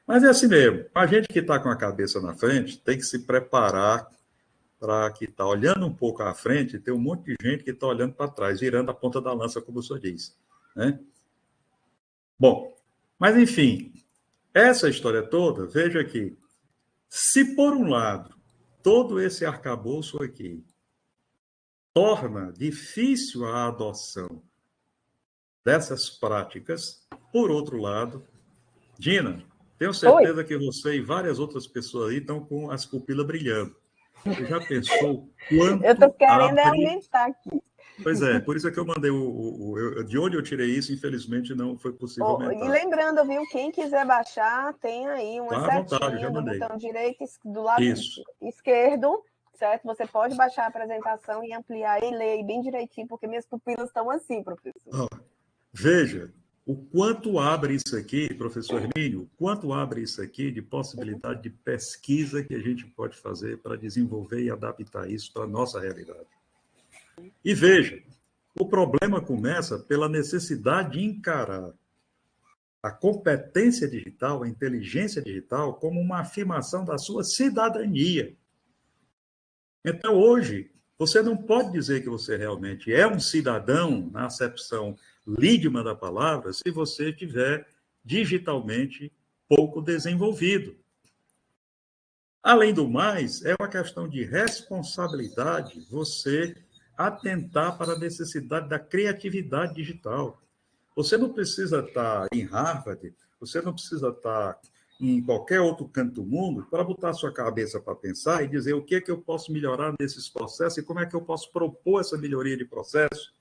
Mas é assim mesmo. A gente que está com a cabeça na frente tem que se preparar para que está olhando um pouco à frente, tem um monte de gente que está olhando para trás, virando a ponta da lança, como o senhor diz, né? Bom, mas enfim, essa história toda, veja aqui, se por um lado, todo esse arcabouço aqui torna difícil a adoção dessas práticas, por outro lado, Dina, tenho certeza que você e várias outras pessoas aí estão com as pupilas brilhando. Você já pensou quanto Eu estou querendo abre... aumentar aqui. Pois é, por isso é que eu mandei de onde eu tirei isso, infelizmente não foi possível aumentar. E lembrando, viu, quem quiser baixar, tem aí uma Tá à vontade, já setinha do mandei. botão direito do lado Isso. esquerdo, certo? Você pode baixar a apresentação e ampliar e ler bem direitinho, porque minhas pupilas estão assim, professor. Veja, o quanto abre isso aqui, professor Hermínio, o quanto abre isso aqui de possibilidade de pesquisa que a gente pode fazer para desenvolver e adaptar isso para a nossa realidade. E veja, o problema começa pela necessidade de encarar a competência digital, a inteligência digital, como uma afirmação da sua cidadania. Então, hoje, você não pode dizer que você realmente é um cidadão, na acepção lídima da palavra, se você estiver digitalmente pouco desenvolvido. Além do mais, é uma questão de responsabilidade você atentar para a necessidade da criatividade digital. Você não precisa estar em Harvard, você não precisa estar em qualquer outro canto do mundo para botar sua cabeça para pensar e dizer o que é que eu posso melhorar nesses processos e como é que eu posso propor essa melhoria de processo.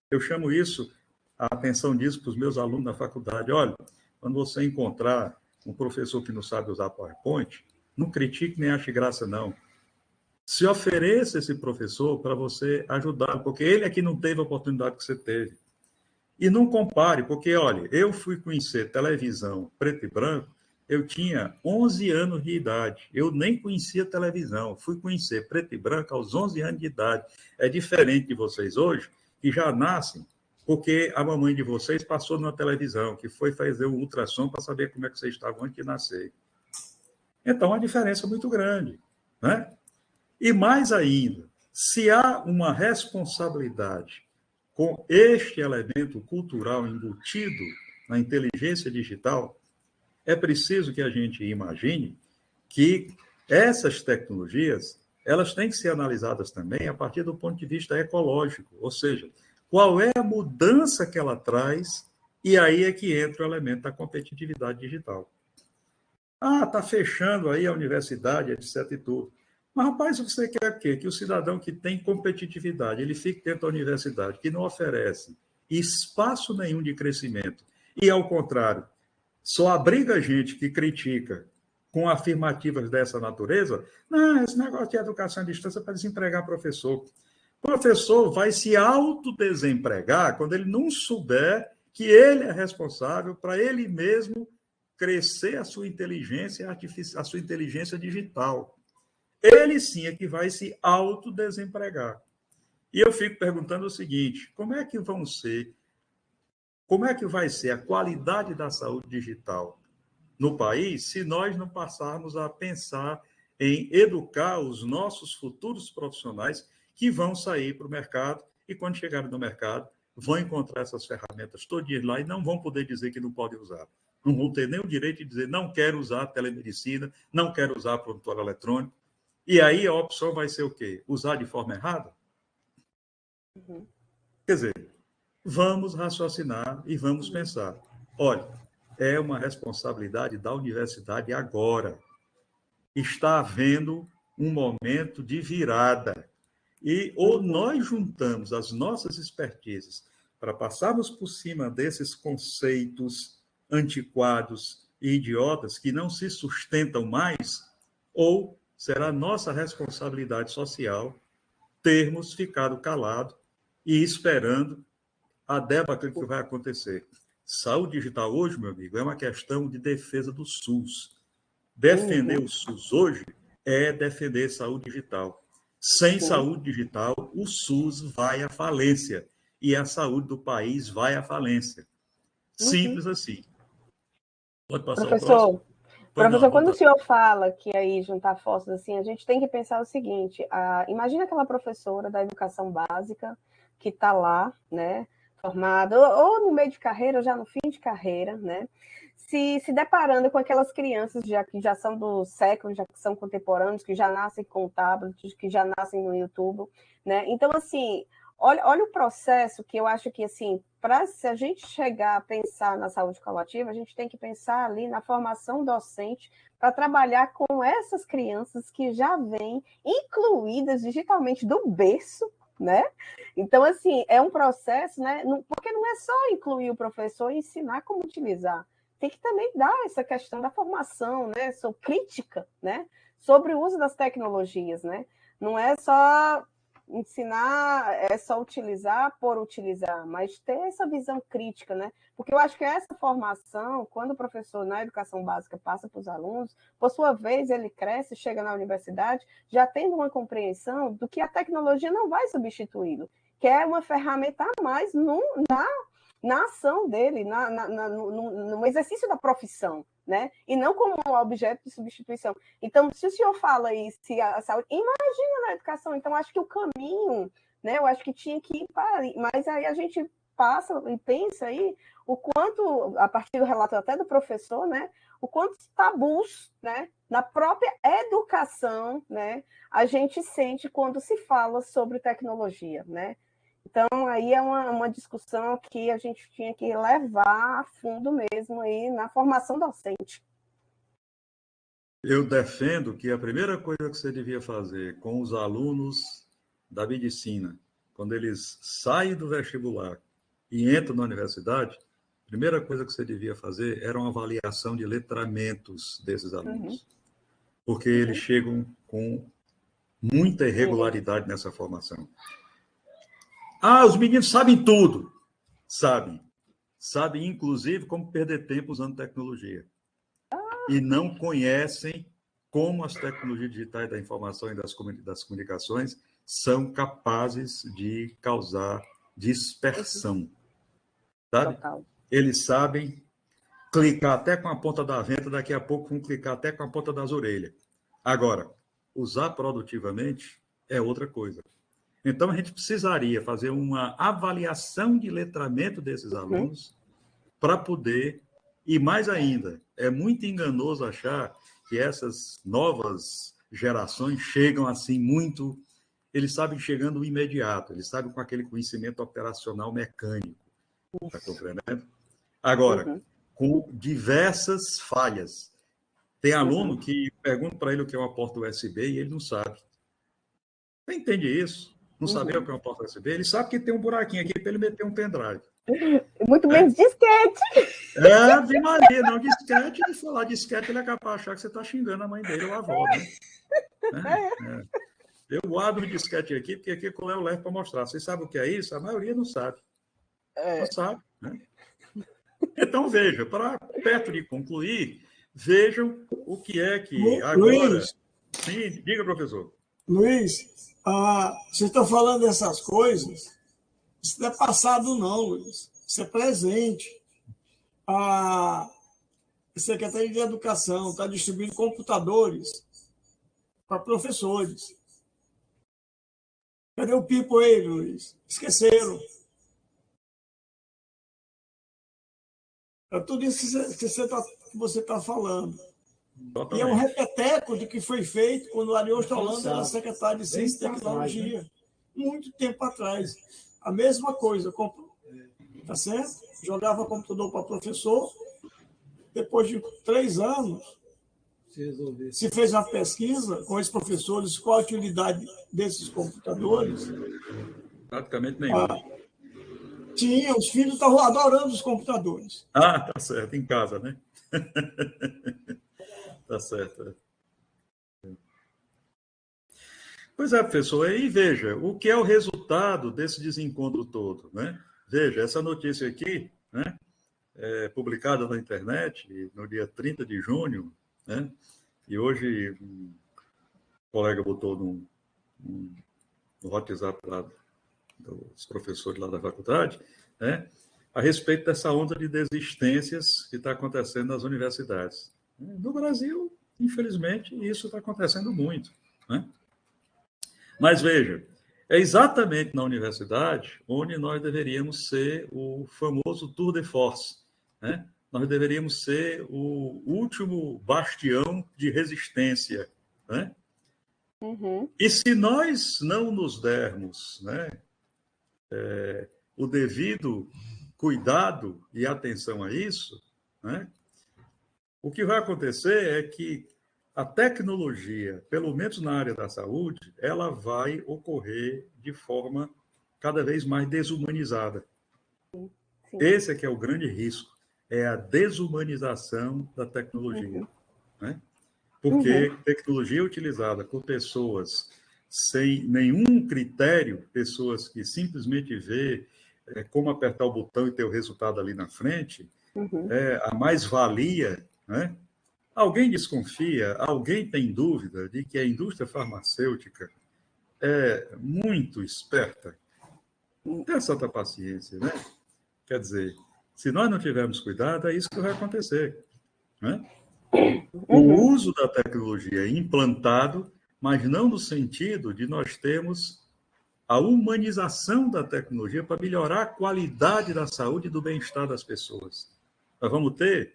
Eu chamo isso, a atenção disso para os meus alunos na faculdade. Olha, quando você encontrar um professor que não sabe usar PowerPoint, não critique nem ache graça, não. Se ofereça esse professor para você ajudar, porque ele é que não teve a oportunidade que você teve. E não compare, porque, olha, eu fui conhecer televisão preto e branco, eu tinha 11 anos de idade. Eu nem conhecia televisão. Fui conhecer preto e branco aos 11 anos de idade. É diferente de vocês hoje, que já nascem porque a mamãe de vocês passou na televisão, que foi fazer o ultrassom para saber como é que vocês estavam antes de nascer. Então, a diferença é muito grande, né? E mais ainda, se há uma responsabilidade com este elemento cultural embutido na inteligência digital, é preciso que a gente imagine que essas tecnologias, elas têm que ser analisadas também a partir do ponto de vista ecológico, ou seja, qual é a mudança que ela traz, e aí é que entra o elemento da competitividade digital. Ah, está fechando aí a universidade, etc. e tudo. Mas, rapaz, você quer o quê? Que o cidadão que tem competitividade, ele fique dentro da universidade, que não oferece espaço nenhum de crescimento, e, ao contrário, só abriga gente que critica com afirmativas dessa natureza. Não, esse negócio de educação à distância é para desempregar professor. O professor vai se autodesempregar quando ele não souber que ele é responsável para ele mesmo crescer a sua inteligência artificial, a sua inteligência digital. Ele sim é que vai se autodesempregar. E eu fico perguntando o seguinte: como é que vai ser a qualidade da saúde digital no país se nós não passarmos a pensar em educar os nossos futuros profissionais que vão sair para o mercado e, quando chegarem no mercado, vão encontrar essas ferramentas todas lá e não vão poder dizer que não podem usar. Não vão ter nem o direito de dizer não quero usar telemedicina, não quero usar prontuário eletrônico. E aí a opção vai ser o quê? Usar de forma errada? Uhum. Quer dizer, vamos raciocinar e vamos pensar. Olha, é uma responsabilidade da universidade agora. Está havendo um momento de virada. E ou nós juntamos as nossas expertises para passarmos por cima desses conceitos antiquados e idiotas que não se sustentam mais, ou será nossa responsabilidade social termos ficado calados e esperando a debacle que vai acontecer. Saúde digital hoje, meu amigo, é uma questão de defesa do SUS. Defender o SUS hoje é defender saúde digital. Sem saúde digital, o SUS vai à falência e a saúde do país vai à falência. Simples assim. Pode passar o próximo? Professor, quando o senhor fala que aí juntar forças assim, a gente tem que pensar o seguinte: imagina aquela professora da educação básica que está lá, né, formada, ou no meio de carreira, ou já no fim de carreira, né, se deparando com aquelas crianças que já são do século, já que são contemporâneos, que já nascem com tablets, que já nascem no YouTube, né? Então, assim, olha o processo que eu acho que, assim, se a gente chegar a pensar na saúde coletiva, a gente tem que pensar ali na formação docente para trabalhar com essas crianças que já vêm incluídas digitalmente do berço, né? Então, assim, é um processo, né? Porque não é só incluir o professor e ensinar como utilizar. Tem que também dar essa questão da formação, né? Crítica, né? Sobre o uso das tecnologias, né? Não é só ensinar, é só utilizar por utilizar, mas ter essa visão crítica, né? Porque eu acho que essa formação, quando o professor na educação básica passa para os alunos, por sua vez ele cresce, chega na universidade, já tendo uma compreensão do que a tecnologia não vai substituí-lo, que é uma ferramenta a mais na ação dele, no exercício da profissão, né? E não como um objeto de substituição. Então, se o senhor fala aí, se a saúde, imagina na educação. Então, acho que o caminho, né? Eu acho que tinha que ir para ali. Mas aí a gente passa e pensa aí o quanto, a partir do relato até do professor, né? O quanto tabus, né? Na própria educação, né? A gente sente quando se fala sobre tecnologia, né? Então, aí é uma discussão que a gente tinha que levar a fundo mesmo aí na formação docente. Eu defendo que a primeira coisa que você devia fazer com os alunos da medicina, quando eles saem do vestibular e entram na universidade, a primeira coisa que você devia fazer era uma avaliação de letramentos desses alunos. Porque eles chegam com muita irregularidade nessa formação. Os meninos sabem tudo. Sabem. Sabem, inclusive, como perder tempo usando tecnologia. E não conhecem como as tecnologias digitais da informação e das comunicações são capazes de causar dispersão. Sabe? Total. Eles sabem clicar até com a ponta da venta, daqui a pouco vão clicar até com a ponta das orelhas. Agora, usar produtivamente é outra coisa. Então, a gente precisaria fazer uma avaliação de letramento desses alunos para poder, e mais ainda, é muito enganoso achar que essas novas gerações chegam assim muito, eles sabem chegando imediato, eles sabem com aquele conhecimento operacional mecânico, está compreendendo? Agora, com diversas falhas. Tem aluno que pergunta para ele o que é uma porta USB e ele não sabe. Você entende isso? Não sabia o que é uma porta USB? Ele sabe que tem um buraquinho aqui para ele meter um pendrive. Muito menos disquete. Ave Maria, não disquete. E falar disquete, ele é capaz de achar que você está xingando a mãe dele ou a avó, né? Eu abro o disquete aqui, porque aqui eu levo para mostrar. Vocês sabem o que é isso? A maioria não sabe. Não sabe, né? Então, veja, para perto de concluir, vejam o que é que agora... Luiz, Sim, diga, professor. Luiz, você está falando dessas coisas, isso não é passado não, Luiz. Isso é presente. A Secretaria de Educação está distribuindo computadores para professores. Cadê o Pipo aí, Luiz? Esqueceram. É tudo isso que você está falando. Totalmente. E é um repeteco do que foi feito quando o Ariosto Holanda era secretário de Ciência e Tecnologia, muito tempo atrás. A mesma coisa, tá certo? Jogava computador para professor. Depois de 3 anos, se fez uma pesquisa com esses professores qual a utilidade desses computadores. Praticamente nenhum. Tinha, os filhos estavam adorando os computadores. Tá certo, em casa, né? Tá certo. Pois é, professor, aí veja, o que é o resultado desse desencontro todo, né? Veja, essa notícia aqui, né, publicada na internet no dia 30 de junho, né? E hoje colega botou no WhatsApp lá dos professores lá da faculdade, né, a respeito dessa onda de desistências que está acontecendo nas universidades. No Brasil, infelizmente, isso está acontecendo muito, né? Mas veja, é exatamente na universidade onde nós deveríamos ser o famoso tour de force, né? Nós deveríamos ser o último bastião de resistência, né? Uhum. E se nós não nos dermos, né, o devido cuidado e atenção a isso, né, o que vai acontecer é que a tecnologia, pelo menos na área da saúde, ela vai ocorrer de forma cada vez mais desumanizada. Sim. Esse é que é o grande risco, é a desumanização da tecnologia, Uhum. né? Porque tecnologia utilizada por pessoas sem nenhum critério, pessoas que simplesmente vê como apertar o botão e ter o resultado ali na frente, Uhum. a mais-valia, né? Alguém desconfia, alguém tem dúvida de que a indústria farmacêutica é muito esperta? Tenha santa paciência, né? Quer dizer, se nós não tivermos cuidado, é isso que vai acontecer, né? O Uhum. uso da tecnologia é implantado, mas não no sentido de nós termos a humanização da tecnologia para melhorar a qualidade da saúde e do bem-estar das pessoas. Nós vamos ter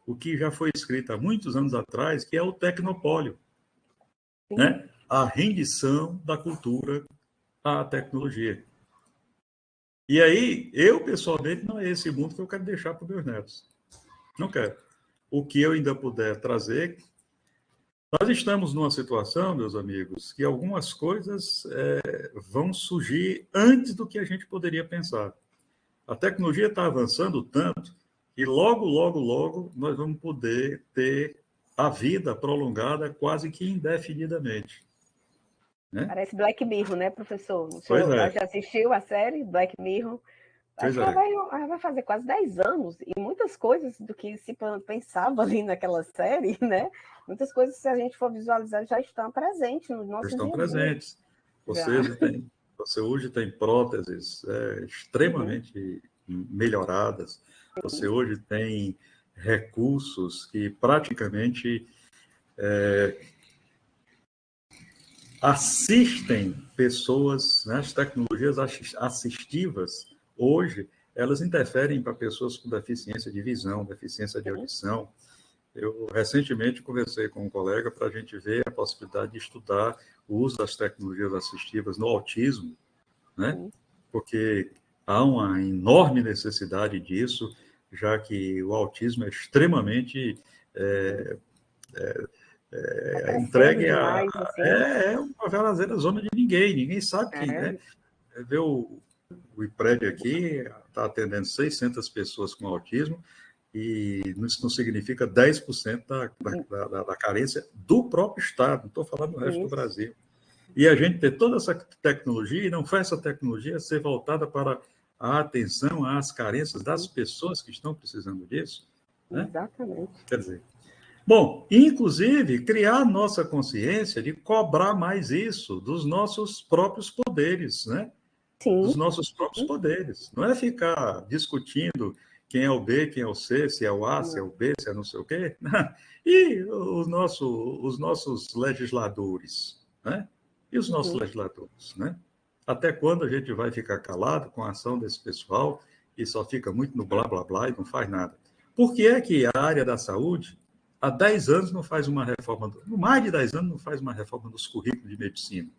o que já foi escrito há muitos anos atrás, que é o tecnopólio, né? A rendição da cultura à tecnologia. E aí, eu, pessoalmente, não é esse mundo que eu quero deixar para os meus netos. Não quero. O que eu ainda puder trazer. Nós estamos numa situação, meus amigos, que algumas coisas vão surgir antes do que a gente poderia pensar. A tecnologia está avançando tanto que logo, logo, logo nós vamos poder ter a vida prolongada quase que indefinidamente, né? Parece Black Mirror, né, professor? O Pois senhor é, já assistiu a série Black Mirror? pois Acho que é. ela vai fazer quase 10 anos, e muitas coisas do que se pensava ali naquela série, né? Muitas coisas, se a gente for visualizar, já estão presentes no nosso Estão dia a dia. presentes. Já. Você hoje tem próteses Uhum. extremamente melhoradas. Você hoje tem recursos que praticamente assistem pessoas, né? As tecnologias assistivas, hoje, elas interferem para pessoas com deficiência de visão, deficiência de Sim. audição. Eu recentemente conversei com um colega para a gente ver a possibilidade de estudar o uso das tecnologias assistivas no autismo, né? Sim. Porque há uma enorme necessidade disso, já que o autismo é extremamente Tá crescendo entregue demais, assim. uma verdadeira zona de ninguém. Ninguém sabe quem, né? É. Vê o IPRED aqui, está atendendo 600 pessoas com autismo, e isso não significa 10% da carência do próprio Estado, não estou falando do resto do Isso. Brasil. E a gente ter toda essa tecnologia e não faz essa tecnologia ser voltada para a atenção às carências das pessoas que estão precisando disso, né? Exatamente. Quer dizer, bom, inclusive criar nossa consciência de cobrar mais isso dos nossos próprios poderes, né? Dos Sim. nossos próprios poderes. Não é ficar discutindo quem é o B, quem é o C, se é o A, se é o B, se é não sei o quê. E os nossos legisladores, né? E os nossos Uhum. legisladores, né? Até quando a gente vai ficar calado com a ação desse pessoal e só fica muito no blá, blá, blá e não faz nada? Por que é que a área da saúde, há 10 anos não faz uma reforma, mais de 10 anos não faz uma reforma dos currículos de medicina?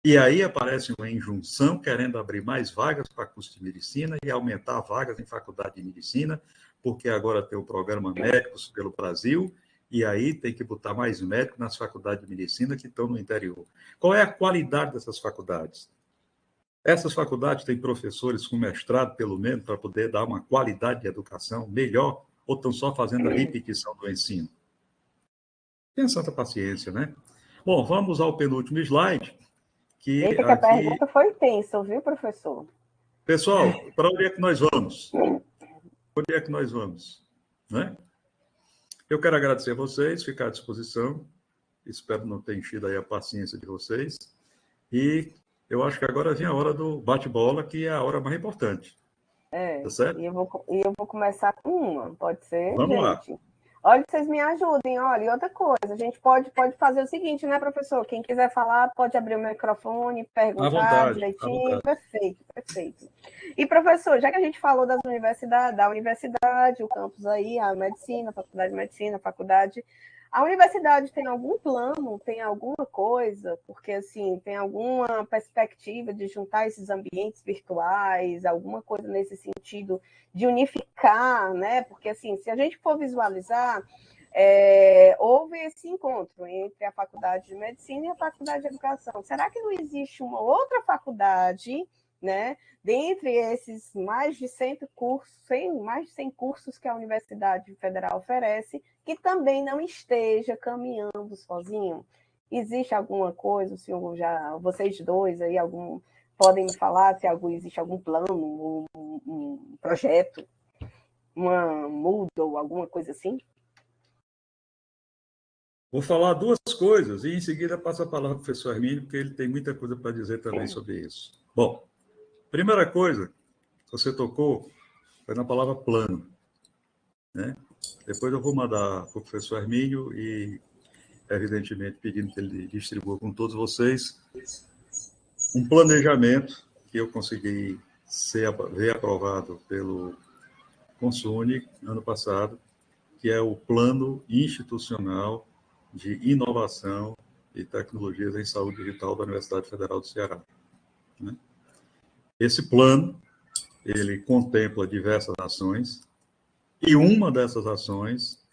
E aí aparece uma injunção querendo abrir mais vagas para curso de medicina e aumentar vagas em faculdade de medicina, porque agora tem o programa Médicos pelo Brasil, e aí tem que botar mais médicos nas faculdades de medicina que estão no interior. Qual é a qualidade dessas faculdades? Essas faculdades têm professores com mestrado, pelo menos, para poder dar uma qualidade de educação melhor, ou estão só fazendo a repetição do ensino? Tenha santa paciência, né? Bom, vamos ao penúltimo slide, que Eita, que a aqui. pergunta foi tensa, viu, professor? Pessoal, para onde é que nós vamos? Onde é que nós vamos? Né? Eu quero agradecer a vocês, ficar à disposição. Espero não ter enchido aí a paciência de vocês. E eu acho que agora vem a hora do bate-bola, que é a hora mais importante. Tá certo? E eu vou começar com uma, pode ser, Vamos gente? lá. Olha, vocês me ajudem, olha, e outra coisa, a gente pode fazer o seguinte, né, professor? Quem quiser falar, pode abrir o microfone, À perguntar vontade, à direitinho. vontade. Perfeito, perfeito. E, professor, já que a gente falou da universidade, o campus aí, a medicina, a faculdade de medicina, a universidade tem algum plano, tem alguma coisa, porque, assim, tem alguma perspectiva de juntar esses ambientes virtuais, alguma coisa nesse sentido de unificar, né? Porque, assim, se a gente for visualizar, houve esse encontro entre a faculdade de medicina e a faculdade de educação. Será que não existe uma outra faculdade, né, dentre esses mais de 100 cursos que a Universidade Federal oferece, que também não esteja caminhando sozinho? Existe alguma coisa, vocês dois aí, podem me falar se existe algum plano, um projeto, uma Moodle, alguma coisa assim? Vou falar duas coisas e em seguida passo a palavra para o professor Hermínio, porque ele tem muita coisa para dizer também sobre isso. Bom, primeira coisa que você tocou foi na palavra plano, né? Depois eu vou mandar para o professor Hermínio e, evidentemente, pedindo que ele distribua com todos vocês um planejamento que eu consegui ver aprovado pelo Consune ano passado, que é o Plano Institucional de Inovação e Tecnologias em Saúde Digital da Universidade Federal do Ceará. Esse plano, ele contempla diversas ações, e uma dessas ações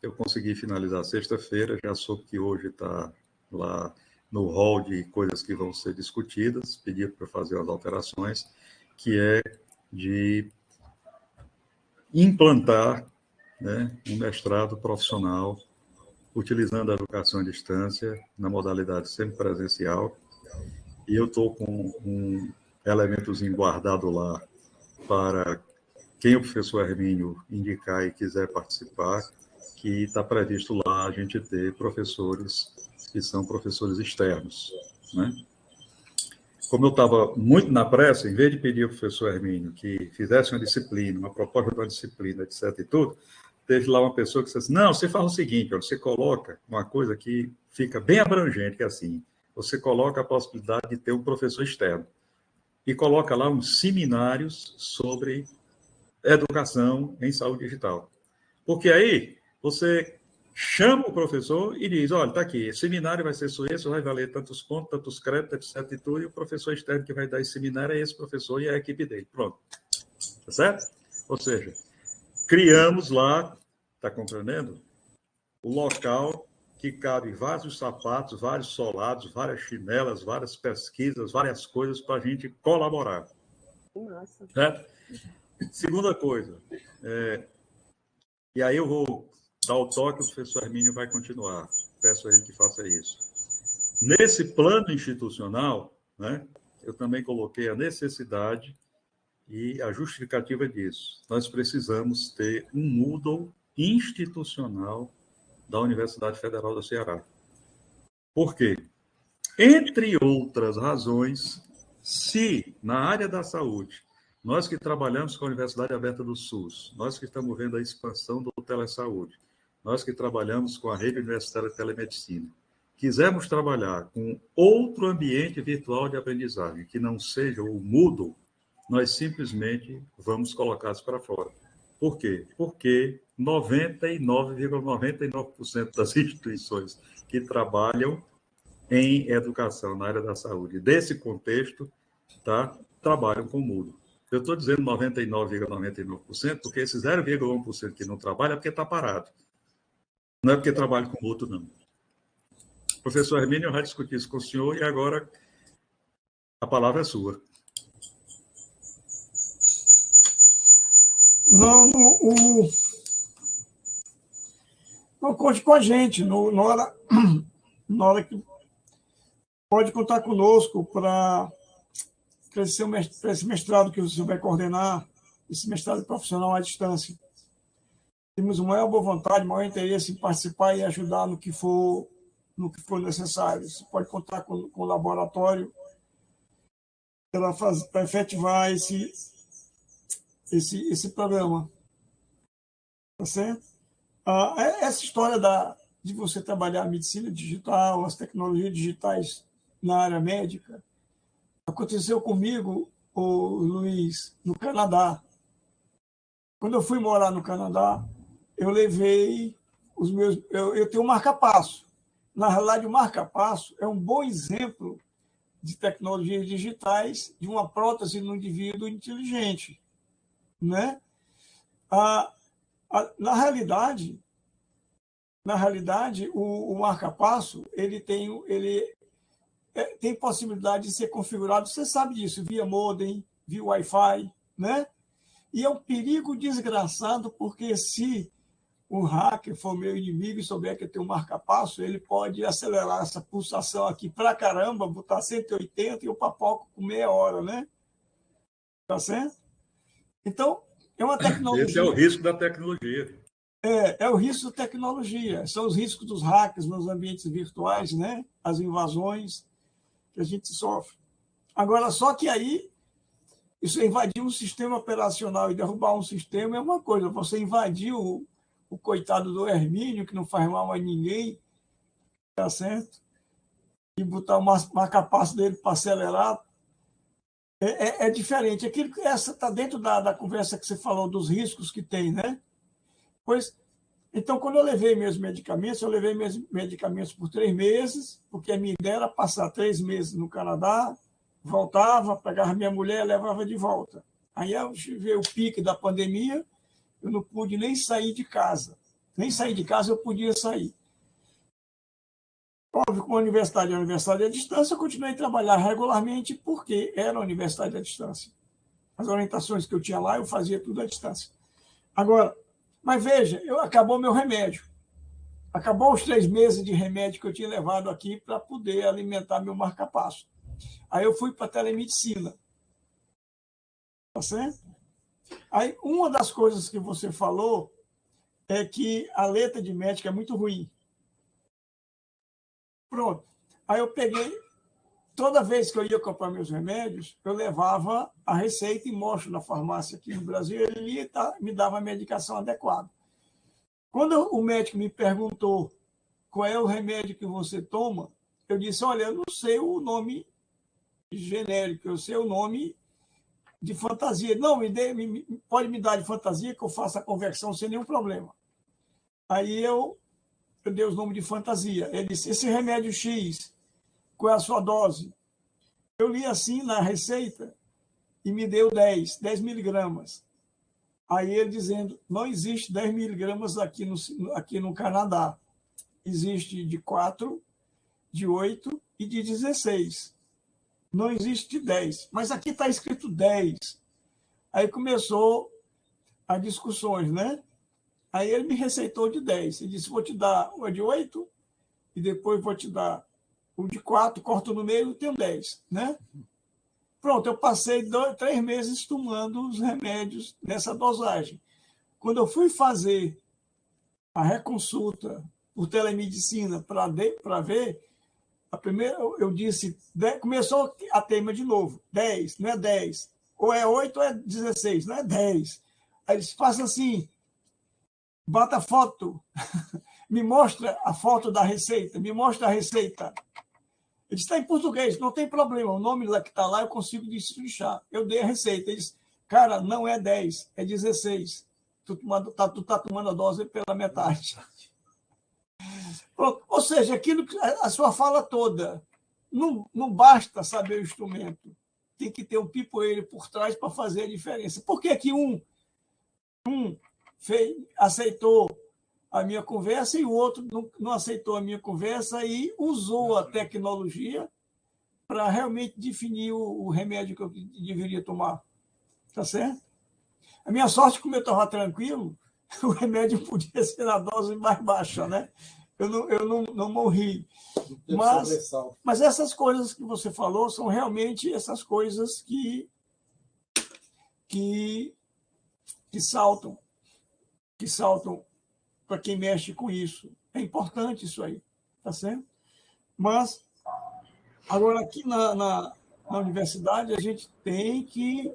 eu consegui finalizar sexta-feira, já soube que hoje está lá no hall de coisas que vão ser discutidas, pedido para fazer as alterações, que é de implantar, né, um mestrado profissional utilizando a educação à distância na modalidade semipresencial. E eu estou com um elementozinho guardado lá para quem o professor Hermínio indicar e quiser participar, que está previsto lá a gente ter professores que são professores externos, né? Como eu estava muito na pressa, em vez de pedir ao professor Hermínio que fizesse uma disciplina, uma proposta de uma disciplina, etc. e tudo, teve lá uma pessoa que disse assim, não, você faz o seguinte, você coloca uma coisa que fica bem abrangente, que é assim, você coloca a possibilidade de ter um professor externo e coloca lá uns seminários sobre educação em saúde digital. Porque aí você chama o professor e diz, olha, está aqui, esse seminário vai ser só esse, vai valer tantos pontos, tantos créditos, etc. e tudo, e o professor externo que vai dar esse seminário é esse professor e a equipe dele. Pronto. Tá certo? Ou seja, criamos lá, está compreendendo? O local que cabe vários sapatos, vários solados, várias chinelas, várias pesquisas, várias coisas para a gente colaborar. Nossa. Certo? Segunda coisa, e aí eu vou dar o toque, o professor Hermínio vai continuar. Peço a ele que faça isso. Nesse plano institucional, né, eu também coloquei a necessidade e a justificativa disso. Nós precisamos ter um Moodle institucional da Universidade Federal do Ceará. Por quê? Entre outras razões, se na área da saúde, nós que trabalhamos com a Universidade Aberta do SUS, nós que estamos vendo a expansão do telesaúde, nós que trabalhamos com a rede universitária de telemedicina, quisermos trabalhar com outro ambiente virtual de aprendizagem que não seja o Moodle, nós simplesmente vamos colocá-los para fora. Por quê? Porque 99,99% das instituições que trabalham em educação na área da saúde, desse contexto, tá, trabalham com Moodle. Eu estou dizendo 99,99%, porque esse 0,1% que não trabalha é porque está parado. Não é porque trabalha com outro, não. Professor Hermínio, eu já discuti isso com o senhor e agora a palavra é sua. Não, não conte com a gente. Na hora que pode contar conosco para esse mestrado que o senhor vai coordenar, esse mestrado profissional à distância. Temos uma maior boa vontade, maior interesse em participar e ajudar no que for no que for necessário. Você pode contar com o laboratório para efetivar esse programa. Tá certo? Essa história de você trabalhar a medicina digital, as tecnologias digitais na área médica, aconteceu comigo, Luiz, no Canadá. Quando eu fui morar no Canadá, eu levei os meus... Eu tenho um marca-passo. Na realidade, o marca-passo é um bom exemplo de tecnologias digitais de uma prótese no indivíduo inteligente, né? Na realidade, o marca-passo ele tem possibilidade de ser configurado, você sabe disso, via modem, via Wi-Fi, né? E é um perigo desgraçado, porque se o hacker for meu inimigo e souber que eu tenho um marca-passo, ele pode acelerar essa pulsação aqui para caramba, botar 180 e eu papoco com meia hora, né? Tá certo? Então, é uma tecnologia... Esse é o risco da tecnologia. É o risco da tecnologia. São os riscos dos hackers nos ambientes virtuais, né? As invasões que a gente sofre. Agora, só que aí, isso invadir um sistema operacional e derrubar um sistema é uma coisa. Você invadir o coitado do Hermínio, que não faz mal a ninguém, tá certo? E botar o marca-passo dele para acelerar, é diferente. Aquilo que essa está dentro da conversa que você falou, dos riscos que tem, né? Pois, então, quando eu levei meus medicamentos por 3 meses, porque a minha ideia era passar 3 meses no Canadá, voltava, pegava minha mulher e levava de volta. Aí veio o pique da pandemia, eu não pude nem sair de casa. Nem sair de casa eu podia sair. Óbvio, com a universidade à distância, eu continuei a trabalhar regularmente, porque era a universidade à distância. As orientações que eu tinha lá, eu fazia tudo à distância. Agora, mas veja, acabou meu remédio. Acabou os 3 meses de remédio que eu tinha levado aqui para poder alimentar meu marca-passo. Aí eu fui para a telemedicina. Tá certo? Aí, uma das coisas que você falou é que a letra de médico é muito ruim. Pronto. Aí eu peguei, toda vez que eu ia comprar meus remédios, eu levava a receita e mostro na farmácia aqui no Brasil, ele me dava a medicação adequada. Quando o médico me perguntou qual é o remédio que você toma, eu disse, olha, eu não sei o nome genérico, eu sei o nome de fantasia. Não, pode me dar de fantasia que eu faço a conversão sem nenhum problema. Aí eu dei os nomes de fantasia. Ele disse, esse remédio X, qual é a sua dose? Eu li assim na receita e me deu 10 miligramas. Aí ele dizendo, não existe 10 miligramas aqui no Canadá. Existe de 4, de 8 e de 16. Não existe de 10. Mas aqui está escrito 10. Aí começou as discussões, né? Aí ele me receitou de 10. Ele disse, vou te dar o de 8 e depois vou te dar o de 4, corto no meio e tenho 10, né? Pronto, eu passei 3 meses tomando os remédios nessa dosagem. Quando eu fui fazer a reconsulta por telemedicina para ver, a primeira, eu disse, começou a tema de novo, 10, não é 10. Ou é 8 ou é 16, não é 10. Aí eles façam assim, bata a foto, me mostra a foto da receita, me mostra a receita. Ele está em português, não tem problema, o nome que está lá eu consigo destrinchar. Eu dei a receita, ele disse, cara, não é 10, é 16. Tu tá tomando a dose pela metade. Pronto. Ou seja, aquilo que a sua fala toda, não basta saber o instrumento, tem que ter um pipoeiro por trás para fazer a diferença. Por que que um aceitou a minha conversa e o outro não aceitou a minha conversa e usou a tecnologia para realmente definir o remédio que eu deveria tomar? Tá certo? A minha sorte, como eu estava tranquilo, o remédio podia ser na dose mais baixa, né? Eu não morri. Mas essas coisas que você falou são realmente essas coisas que saltam para quem mexe com isso. É importante isso aí, tá certo? Mas, agora, aqui na universidade, a gente tem que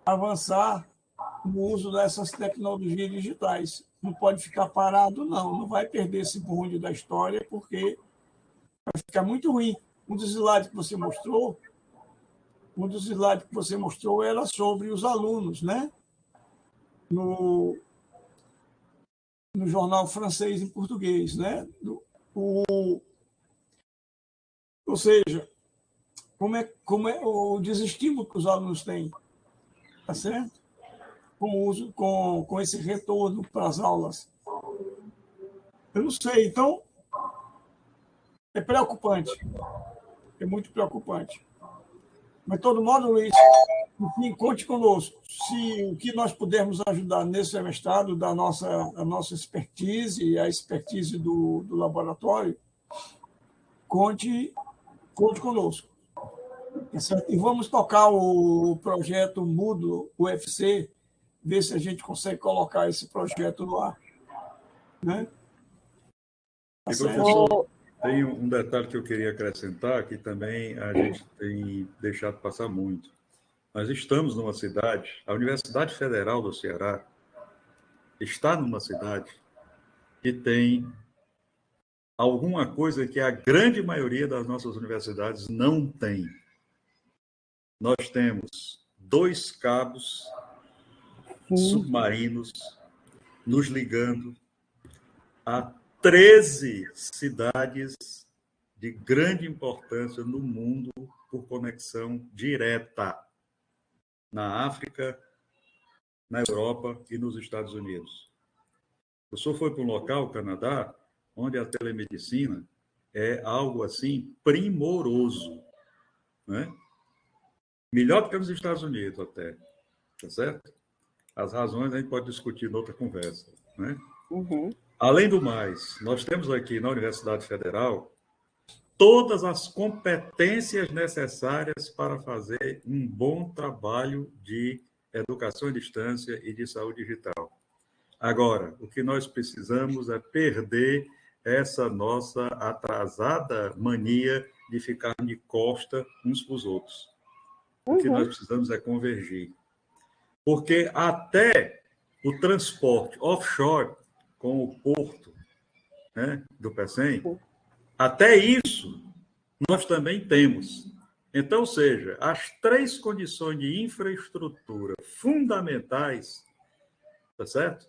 avançar no uso dessas tecnologias digitais. Não pode ficar parado, não. Não vai perder esse bonde da história, porque vai ficar muito ruim. Um dos slides que você mostrou era sobre os alunos, né? No jornal francês em português, né? Ou seja, como é o desestímulo que os alunos têm, tá certo? Com esse retorno para as aulas. Eu não sei, então é preocupante, é muito preocupante. Mas, de todo modo, Luiz, enfim, conte conosco. Se o que nós pudermos ajudar nesse semestrado, a nossa expertise e a expertise do laboratório, conte conosco. Tá certo? E vamos tocar o projeto Moodle UFC, ver se a gente consegue colocar esse projeto no ar. Né? Tá E, certo? professor, tem um detalhe que eu queria acrescentar, que também a gente tem deixado passar muito. Nós estamos numa cidade, a Universidade Federal do Ceará está numa cidade que tem alguma coisa que a grande maioria das nossas universidades não tem. Nós temos 2 cabos submarinos nos ligando a 13 cidades de grande importância no mundo por conexão direta na África, na Europa e nos Estados Unidos. O senhor foi para um local, o Canadá, onde a telemedicina é algo assim primoroso, né? Melhor do que nos Estados Unidos até, tá certo? As razões a gente pode discutir noutra conversa, né? Uhum. Além do mais, nós temos aqui na Universidade Federal todas as competências necessárias para fazer um bom trabalho de educação à distância e de saúde digital. Agora, o que nós precisamos é perder essa nossa atrasada mania de ficar de costa uns para os outros. O que nós precisamos é convergir. Porque até o transporte offshore com o porto, né, do Pecém, até isso nós também temos. Então, ou seja, as 3 condições de infraestrutura fundamentais, tá certo?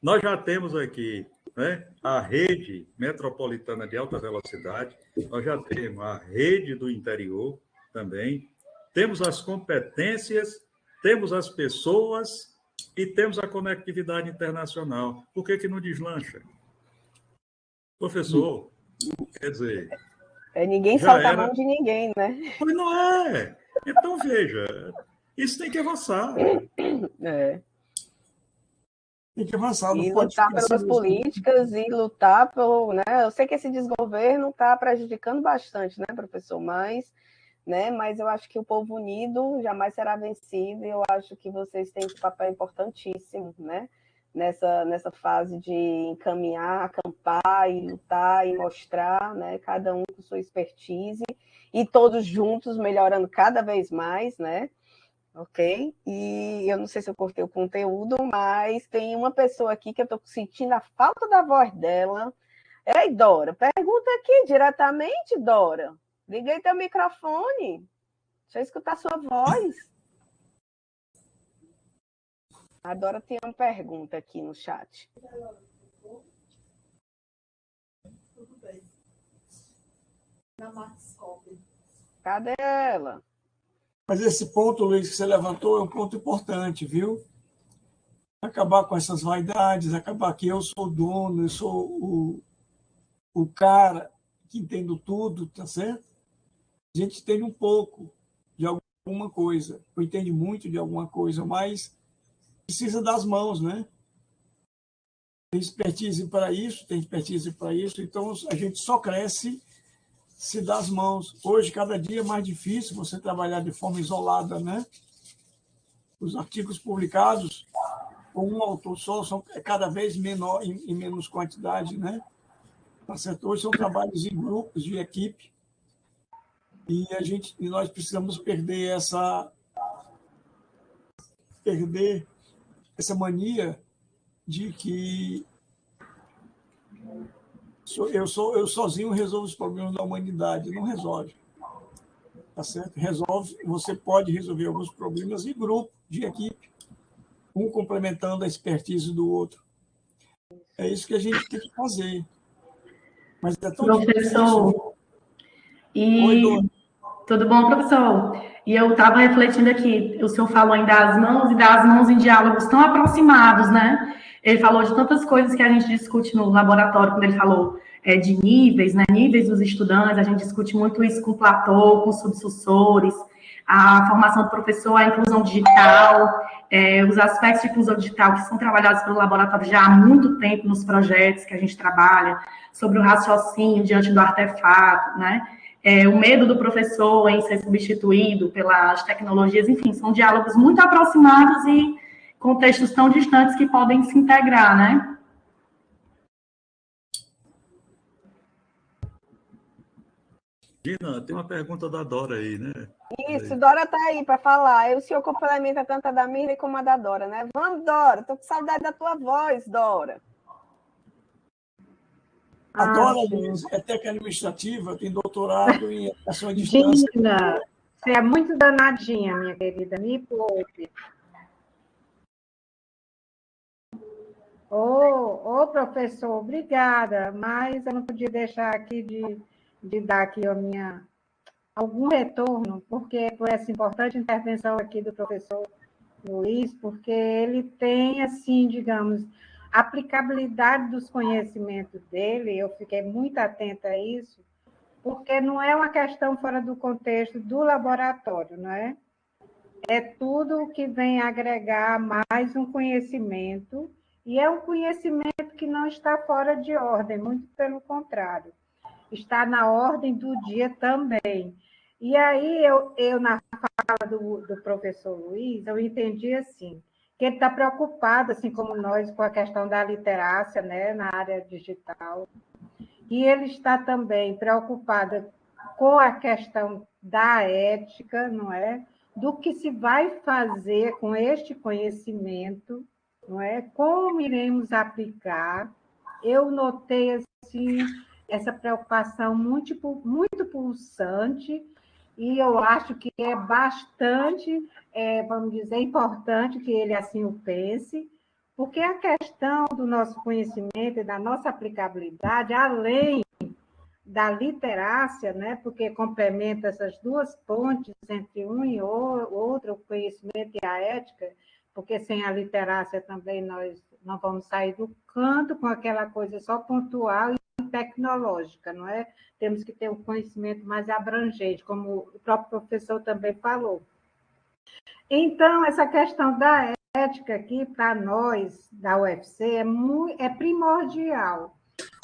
Nós já temos aqui, né, a rede metropolitana de alta velocidade, nós já temos a rede do interior também, temos as competências, temos as pessoas e temos a conectividade internacional. Por que não deslancha? Professor, quer dizer... Ninguém solta a mão de ninguém, né? Mas não é. Então, veja, isso tem que avançar. É. Tem que avançar, não E pode lutar ficar pelas políticas e lutar pelo... Né? Eu sei que esse desgoverno está prejudicando bastante, né, professor? Mas eu acho que o povo unido jamais será vencido e eu acho que vocês têm um papel importantíssimo, né? Nessa fase de encaminhar, acampar e lutar e mostrar, né? Cada um com sua expertise e todos juntos melhorando cada vez mais, né? Ok? E eu não sei se eu cortei o conteúdo, mas tem uma pessoa aqui que eu estou sentindo a falta da voz dela. Ei, Dora, pergunta aqui diretamente, Dora. Liga aí teu microfone. Deixa eu escutar sua voz. A Dora tem uma pergunta aqui no chat. Tudo bem. Na Markscope. Cadê ela? Mas esse ponto, Luiz, que você levantou é um ponto importante, viu? Acabar com essas vaidades, acabar que eu sou o dono, eu sou o cara que entendo tudo, tá certo? A gente entende um pouco de alguma coisa, ou entende muito de alguma coisa, mas precisa das mãos, né? Tem expertise para isso, então a gente só cresce se dá as mãos. Hoje, cada dia é mais difícil você trabalhar de forma isolada, né? Os artigos publicados com um autor só são cada vez menor, em menos quantidade, né? Tá certo? Hoje são trabalhos em grupos, de equipe, e nós precisamos perder essa mania de que eu sozinho resolvo os problemas da humanidade. Não resolve. Tá certo? Você pode resolver alguns problemas em grupo, de equipe, um complementando a expertise do outro. É isso que a gente tem que fazer. Mas é tão Professor, difícil. Oi, e Dona. tudo bom, professor? E eu estava refletindo aqui, o senhor falou em das mãos e das mãos em diálogos tão aproximados, né? Ele falou de tantas coisas que a gente discute no laboratório, quando ele falou de níveis, né? Níveis dos estudantes, a gente discute muito isso com o platô, com os subsussores, a formação do professor, a inclusão digital, os aspectos de inclusão digital que são trabalhados pelo laboratório já há muito tempo nos projetos que a gente trabalha, sobre o raciocínio diante do artefato, né? O medo do professor em ser substituído pelas tecnologias, enfim, são diálogos muito aproximados e contextos tão distantes que podem se integrar, né? Dina, tem uma pergunta da Dora aí, né? Isso, Dora está aí para falar. Aí o senhor complementa tanto a da Mirna como a da Dora, né? Vamos, Dora, estou com saudade da tua voz, Dora. A Dora Luiz é técnica administrativa, tem doutorado em educação à distância. Dina, você é muito danadinha, minha querida, me poupe. Ô, professor, obrigada, mas eu não podia deixar aqui de dar aqui algum retorno, porque por essa importante intervenção aqui do professor Luiz, porque ele tem, assim, digamos, a aplicabilidade dos conhecimentos dele, eu fiquei muito atenta a isso, porque não é uma questão fora do contexto do laboratório, não é? É tudo que vem agregar mais um conhecimento, e é um conhecimento que não está fora de ordem, muito pelo contrário, está na ordem do dia também. E aí, eu na fala do professor Luiz, eu entendi assim, que ele está preocupado, assim como nós, com a questão da literácia, né, na área digital, e ele está também preocupado com a questão da ética, não é? Do que se vai fazer com este conhecimento, não é? Como iremos aplicar? Eu notei assim essa preocupação muito pulsante, e eu acho que é bastante, vamos dizer, importante que ele assim o pense, porque a questão do nosso conhecimento e da nossa aplicabilidade, além da literácia, né, porque complementa essas duas pontes entre um e outro, o conhecimento e a ética, porque sem a literácia também nós não vamos sair do canto com aquela coisa só pontual e tecnológica, não é? Temos que ter um conhecimento mais abrangente, como o próprio professor também falou. Então, essa questão da ética aqui, para nós, da UFC, é primordial,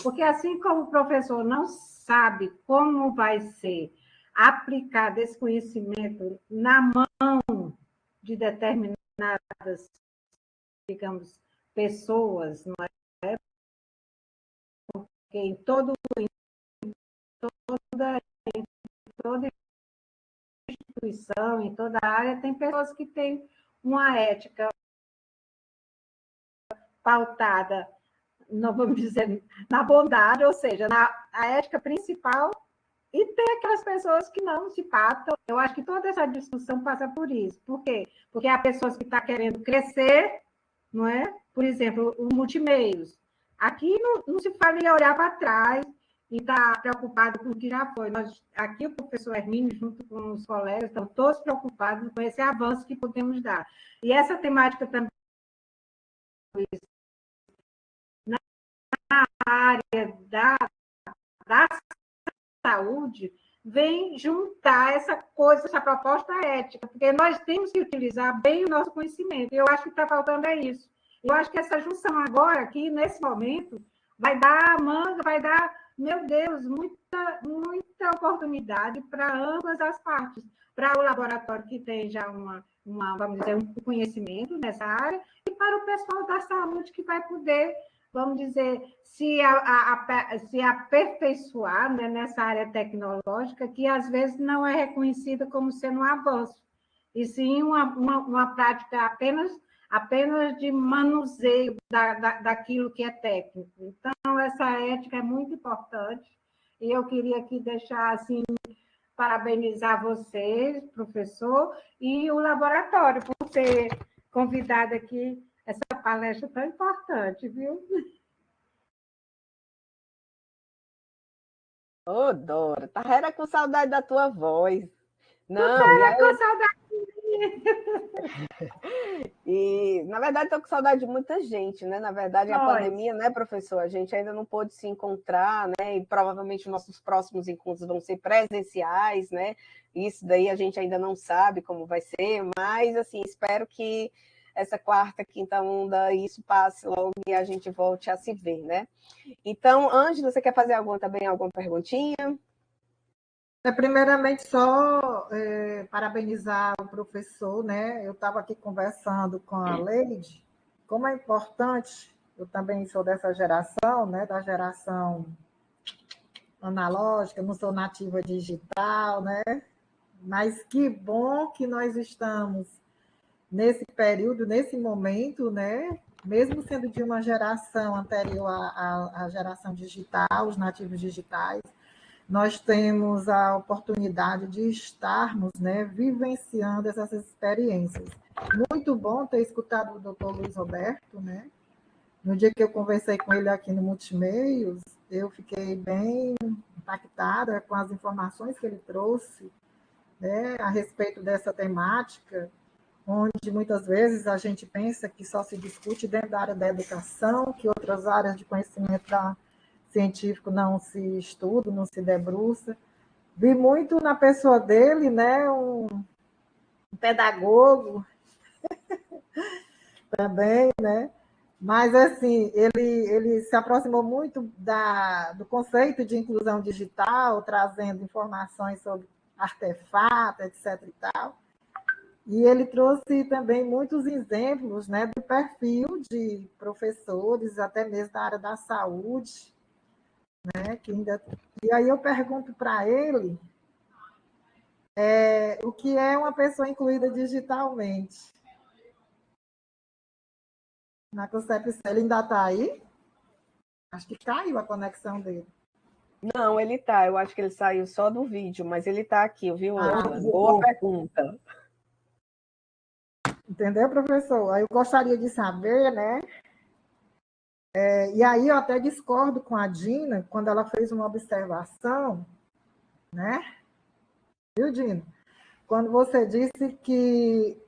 porque assim como o professor não sabe como vai ser aplicado esse conhecimento na mão de determinadas, digamos, pessoas, não é? Porque em toda instituição, em toda área, tem pessoas que têm uma ética pautada, não vamos dizer, na bondade, ou seja, a ética principal, e tem aquelas pessoas que não se patam. Eu acho que toda essa discussão passa por isso. Por quê? Porque há pessoas que estão querendo crescer, não é? Por exemplo, o multimeios. Aqui não se fala em olhar para trás e estar preocupado com o que já foi. Aqui o professor Hermínio, junto com os colegas, estão todos preocupados com esse avanço que podemos dar. E essa temática também na área da saúde vem juntar essa coisa, essa proposta ética, porque nós temos que utilizar bem o nosso conhecimento. E eu acho que está faltando isso. Eu acho que essa junção agora, aqui, nesse momento, vai dar manga, vai dar, meu Deus, muita oportunidade para ambas as partes. Para o laboratório que tem já vamos dizer, um conhecimento nessa área, e para o pessoal da saúde que vai poder vamos dizer, se aperfeiçoar, né, nessa área tecnológica, que às vezes não é reconhecida como sendo um avanço, e sim uma prática apenas de manuseio daquilo que é técnico. Então, essa ética é muito importante, e eu queria aqui deixar, assim, parabenizar vocês, professor, e o laboratório, por ter convidado aqui essa palestra tão importante, viu? Ô, Dora, era com saudade da tua voz. Não, Era com saudade. e na verdade estou com saudade de muita gente, né? Na verdade, a pandemia, né, professor? A gente ainda não pôde se encontrar, né? E provavelmente nossos próximos encontros vão ser presenciais, né? Isso daí a gente ainda não sabe como vai ser, mas assim, espero que essa quarta, quinta onda, isso passe logo e a gente volte a se ver, né? Então, Ângela, você quer fazer alguma perguntinha? Primeiramente, só parabenizar o professor, né? Eu estava aqui conversando com a Leide, como é importante, eu também sou dessa geração, né? Da geração analógica, não sou nativa digital, né? Mas que bom que nós estamos nesse período, nesse momento, né? Mesmo sendo de uma geração anterior à geração digital, os nativos digitais, nós temos a oportunidade de estarmos, né, vivenciando essas experiências. Muito bom ter escutado o doutor Luiz Roberto, né? No dia que eu conversei com ele aqui no Multimeios, eu fiquei bem impactada com as informações que ele trouxe, né, a respeito dessa temática, onde muitas vezes a gente pensa que só se discute dentro da área da educação, que outras áreas de conhecimento científico não se estuda, não se debruça. Vi muito na pessoa dele, né, um pedagogo também, né? Mas, assim, ele se aproximou muito do conceito de inclusão digital, trazendo informações sobre artefatos, etc. e tal. E ele trouxe também muitos exemplos, né, do perfil de professores, até mesmo da área da saúde, né, que ainda... E aí eu pergunto para ele o que é uma pessoa incluída digitalmente. Na concepção, ele ainda está aí? Acho que caiu a conexão dele. Não, ele tá. Eu acho que ele saiu só do vídeo, mas ele tá aqui, viu, Ângela? Boa pergunta. Entendeu, professor? Aí eu gostaria de saber, né? E aí eu até discordo com a Dina, quando ela fez uma observação, né? Viu, Dina? Quando você disse que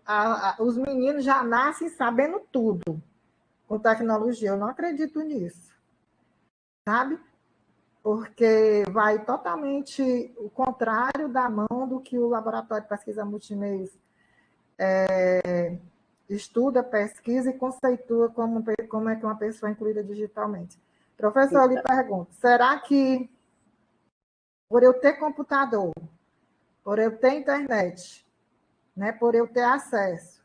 os meninos já nascem sabendo tudo com tecnologia. Eu não acredito nisso, sabe? Porque vai totalmente o contrário da mão do que o Laboratório de Pesquisa Multimeios estuda, pesquisa e conceitua como é que uma pessoa é incluída digitalmente. Professor, eu lhe pergunto, será que por eu ter computador, por eu ter internet, né, por eu ter acesso,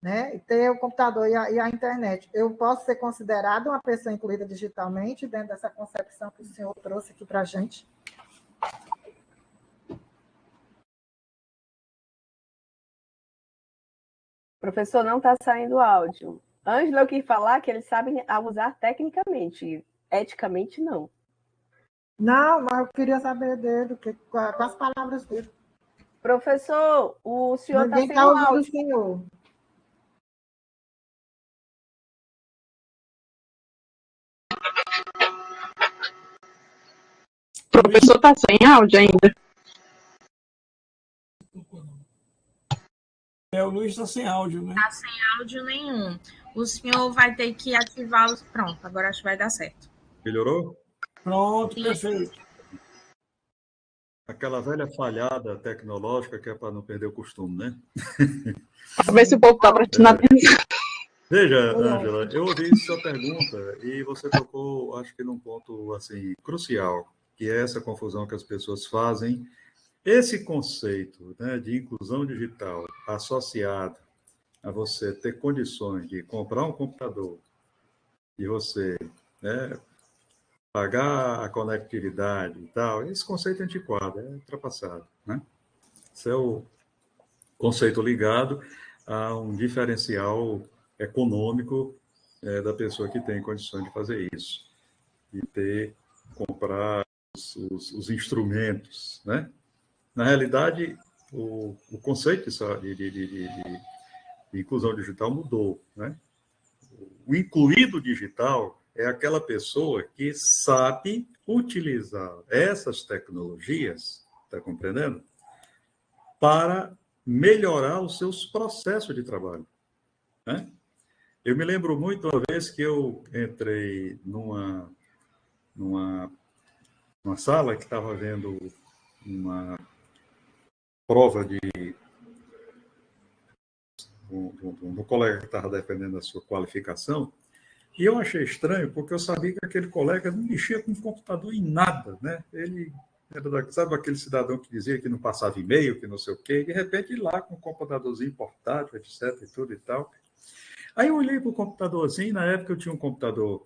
né, e ter o computador e a internet, eu posso ser considerada uma pessoa incluída digitalmente dentro dessa concepção que o senhor trouxe aqui para a gente? Professor, não está saindo áudio. Ângela, eu quis falar que eles sabem usar tecnicamente, eticamente não. Não, mas eu queria saber dele, com as palavras dele. Professor, o senhor está sem Ninguém está ouvindo áudio. o senhor. O professor está sem áudio ainda. O Luiz está sem áudio, né? Está sem áudio nenhum. O senhor vai ter que ativá-los. Pronto, agora acho que vai dar certo. Melhorou? Pronto, perfeito. Aquela velha falhada tecnológica que é para não perder o costume, né? Para ver se o povo está prestando atenção. Veja, Ângela, eu ouvi sua pergunta e você tocou, acho que num ponto assim crucial, que é essa confusão que as pessoas fazem. Esse conceito, né, de inclusão digital associado a você ter condições de comprar um computador de você, né, pagar a conectividade e tal, esse conceito é antiquado, é ultrapassado, né? Esse é o conceito ligado a um diferencial econômico da pessoa que tem condições de fazer isso, de comprar os instrumentos, né? Na realidade, o conceito de inclusão digital mudou, né? O incluído digital é aquela pessoa que sabe utilizar essas tecnologias, está compreendendo? Para melhorar os seus processos de trabalho, né? Eu me lembro muito uma vez que eu entrei numa sala que estava vendo uma prova um colega que estava defendendo a sua qualificação, e eu achei estranho, porque eu sabia que aquele colega não mexia com computador em nada, né? Ele era, sabe, aquele cidadão que dizia que não passava e-mail, que não sei o quê, e de repente lá com um computadorzinho portátil, etc, e tudo e tal. Aí eu olhei para o computadorzinho, na época eu tinha um computador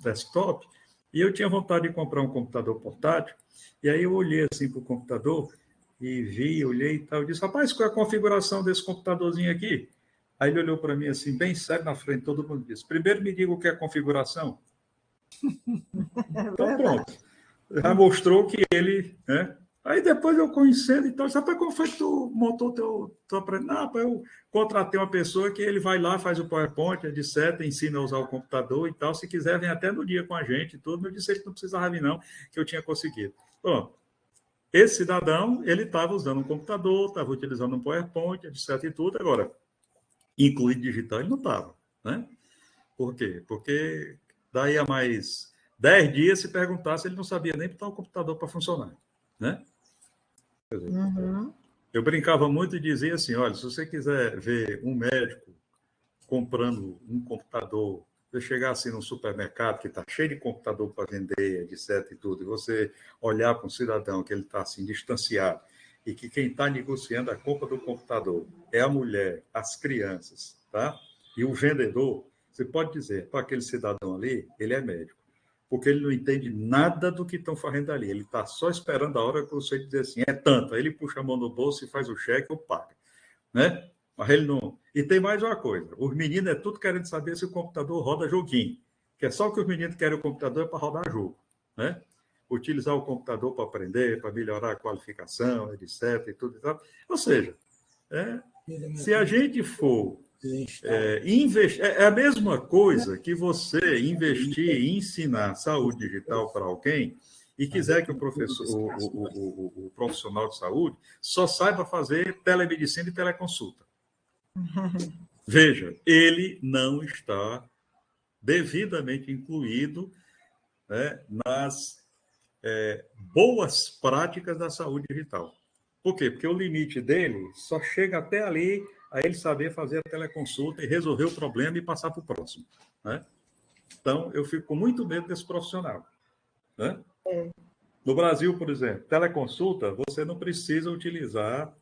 desktop, e eu tinha vontade de comprar um computador portátil, e aí eu olhei assim para o computador, e vi, olhei e tal, e disse, rapaz, qual é a configuração desse computadorzinho aqui? Aí ele olhou para mim assim, bem sério, na frente, todo mundo disse, primeiro me diga o que é configuração. Então pronto, já mostrou que ele, né? Aí depois eu conhecendo e tal, sabe como foi que tu montou teu aprendizado? Não, eu contratei uma pessoa que ele vai lá, faz o PowerPoint, etc., ensina a usar o computador e tal, se quiser vem até no dia com a gente e tudo, eu disse que não precisava vir não, que eu tinha conseguido. Pronto. Esse cidadão, ele estava usando um computador, estava utilizando um PowerPoint, etc. e tudo. Agora, incluído digital, ele não estava, né? Por quê? Porque daí a mais 10 dias, se perguntasse, ele não sabia nem botar o computador para funcionar, né? Quer dizer, eu brincava muito e dizia assim, olha, se você quiser ver um médico comprando um computador, você chegar assim num supermercado que está cheio de computador para vender, etc. e tudo, e você olhar para um cidadão que ele está assim distanciado e que quem está negociando a compra do computador é a mulher, as crianças, tá? E o vendedor, você pode dizer para aquele cidadão ali, ele é médico, porque ele não entende nada do que estão fazendo ali. Ele está só esperando a hora que você dizer assim, é tanto. Aí ele puxa a mão no bolso e faz o cheque ou paga, né? Mas ele não... E tem mais uma coisa. Os meninos é tudo querendo saber se o computador roda joguinho. Que é só o que os meninos querem o computador é para rodar jogo, né? Utilizar o computador para aprender, para melhorar a qualificação, etc. e tudo e tal. Ou seja, se a gente for investir... É a mesma coisa que você investir e ensinar saúde digital para alguém e quiser que o professor, o profissional de saúde só saiba fazer telemedicina e teleconsulta. Veja, ele não está devidamente incluído, né, nas boas práticas da saúde digital. Por quê? Porque o limite dele só chega até ali a ele saber fazer a teleconsulta e resolver o problema e passar para o próximo, né? Então, eu fico com muito medo desse profissional, né? No Brasil, por exemplo, teleconsulta, você não precisa utilizar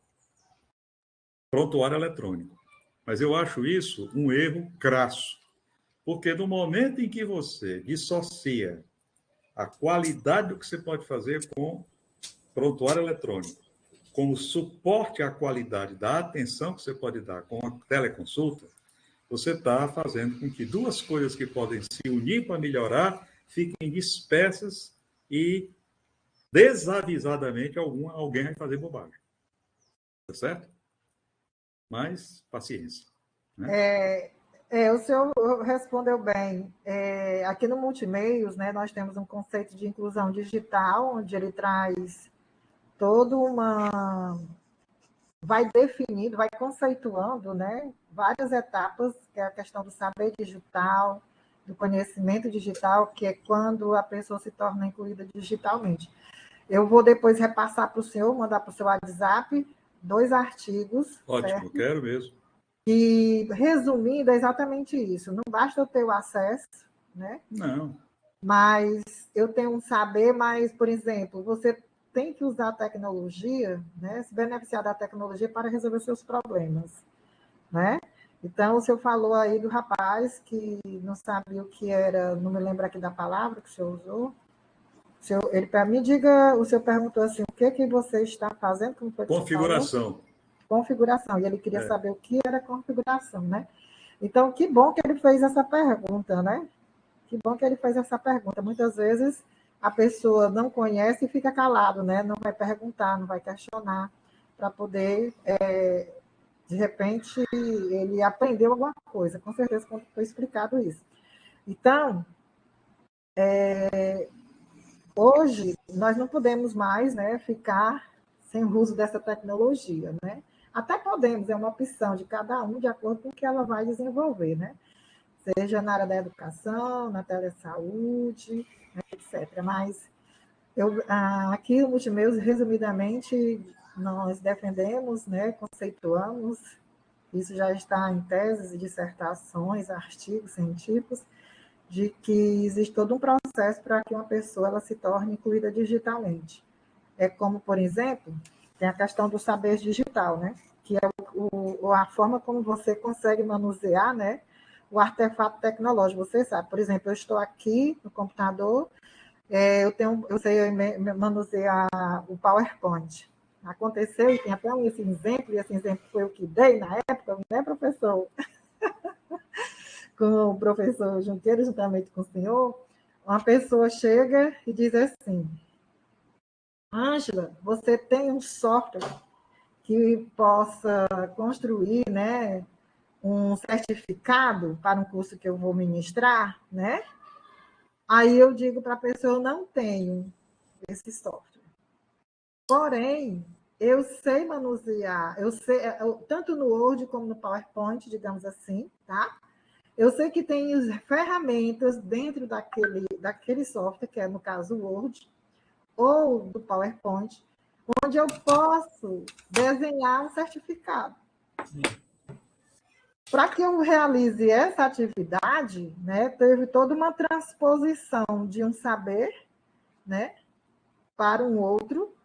prontuário eletrônico. Mas eu acho isso um erro crasso. Porque no momento em que você dissocia a qualidade do que você pode fazer com prontuário eletrônico, com o suporte à qualidade da atenção que você pode dar com a teleconsulta, você está fazendo com que duas coisas que podem se unir para melhorar fiquem dispersas e desavisadamente alguém vai fazer bobagem. Tá certo? Mas, paciência. Né? O senhor respondeu bem. Aqui no Multimeios, né, nós temos um conceito de inclusão digital, onde ele traz toda uma... vai definindo, vai conceituando, né, várias etapas, que é a questão do saber digital, do conhecimento digital, que é quando a pessoa se torna incluída digitalmente. Eu vou depois repassar para o senhor, mandar para o seu WhatsApp 2 artigos. Ótimo, certo? Quero mesmo. E, resumindo, é exatamente isso. Não basta eu ter o acesso, né? Não. Mas eu tenho um saber, mas, por exemplo, você tem que usar a tecnologia, né? Se beneficiar da tecnologia para resolver seus problemas, né? Então, o senhor falou aí do rapaz que não sabia o que era, não me lembro aqui da palavra que o senhor usou. Ele, para mim, diga, o senhor perguntou assim, o que que você está fazendo? Como foi que você falou? Configuração. Configuração. E ele queria saber o que era configuração, né? Então, que bom que ele fez essa pergunta, né? Que bom que ele fez essa pergunta. Muitas vezes a pessoa não conhece e fica calado, né? Não vai perguntar, não vai questionar, para poder, de repente, ele aprendeu alguma coisa. Com certeza, quando foi explicado isso. Então, hoje, nós não podemos mais, né, ficar sem o uso dessa tecnologia, né? Até podemos, é uma opção de cada um, de acordo com o que ela vai desenvolver, né? Seja na área da educação, na telesaúde, né, etc. Mas aqui no Multimeus, resumidamente, nós defendemos, né, conceituamos, isso já está em teses, dissertações, artigos científicos, de que existe todo um processo para que uma pessoa ela se torne incluída digitalmente. É como, por exemplo, tem a questão do saber digital, né? Que é a forma como você consegue manusear, né, o artefato tecnológico. Você sabe, por exemplo, eu estou aqui no computador, eu sei manusear o PowerPoint. Aconteceu, e tem até esse exemplo, e esse exemplo foi o que dei na época, né, professor? Com o professor Junqueira, juntamente com o senhor, uma pessoa chega e diz assim, Ângela, você tem um software que possa construir, né, um certificado para um curso que eu vou ministrar, né? Aí eu digo para a pessoa, eu não tenho esse software. Porém, eu sei manusear, tanto no Word como no PowerPoint, digamos assim, tá? Eu sei que tem as ferramentas dentro daquele software, que é, no caso, o Word, ou do PowerPoint, onde eu posso desenhar um certificado. Para que eu realize essa atividade, né, teve toda uma transposição de um saber, né, para um outro,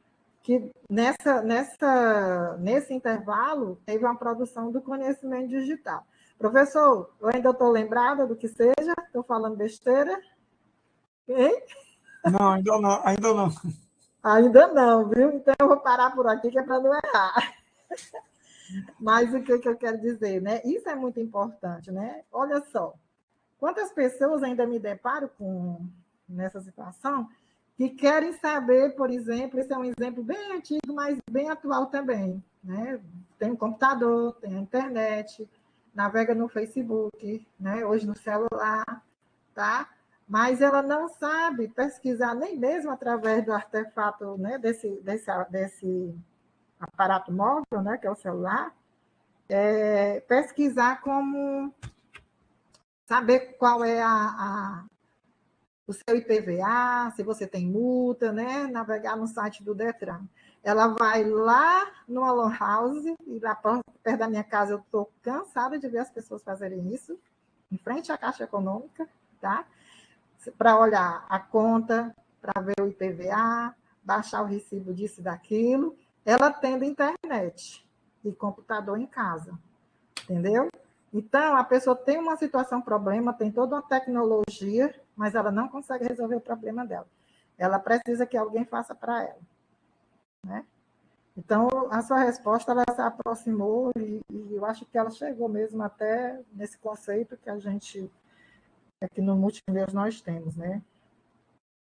que nesse intervalo teve uma produção do conhecimento digital. Professor, eu ainda estou lembrada do que seja? Estou falando besteira? Hein? Não, ainda não, ainda não. Ainda não, viu? Então eu vou parar por aqui, que é para não errar. Mas o que eu quero dizer, né? Isso é muito importante, né? Olha só, quantas pessoas ainda me deparo nessa situação que querem saber, por exemplo, esse é um exemplo bem antigo, mas bem atual também, né? Tem um computador, tem a internet, navega no Facebook, né? Hoje no celular, tá? Mas ela não sabe pesquisar nem mesmo através do artefato, né? desse aparato móvel, né? Que é o celular, pesquisar como saber qual é o seu IPVA, se você tem multa, né? Navegar no site do Detran. Ela vai lá no Alon House, e lá perto da minha casa eu estou cansada de ver as pessoas fazerem isso, em frente à Caixa Econômica, tá? Para olhar a conta, para ver o IPVA, baixar o recibo disso e daquilo. Ela tendo internet e computador em casa, entendeu? Então, a pessoa tem uma situação, problema, tem toda uma tecnologia, mas ela não consegue resolver o problema dela. Ela precisa que alguém faça para ela, né? Então, a sua resposta, ela se aproximou e eu acho que ela chegou mesmo até nesse conceito que a gente, aqui no Multimeus, nós temos, né?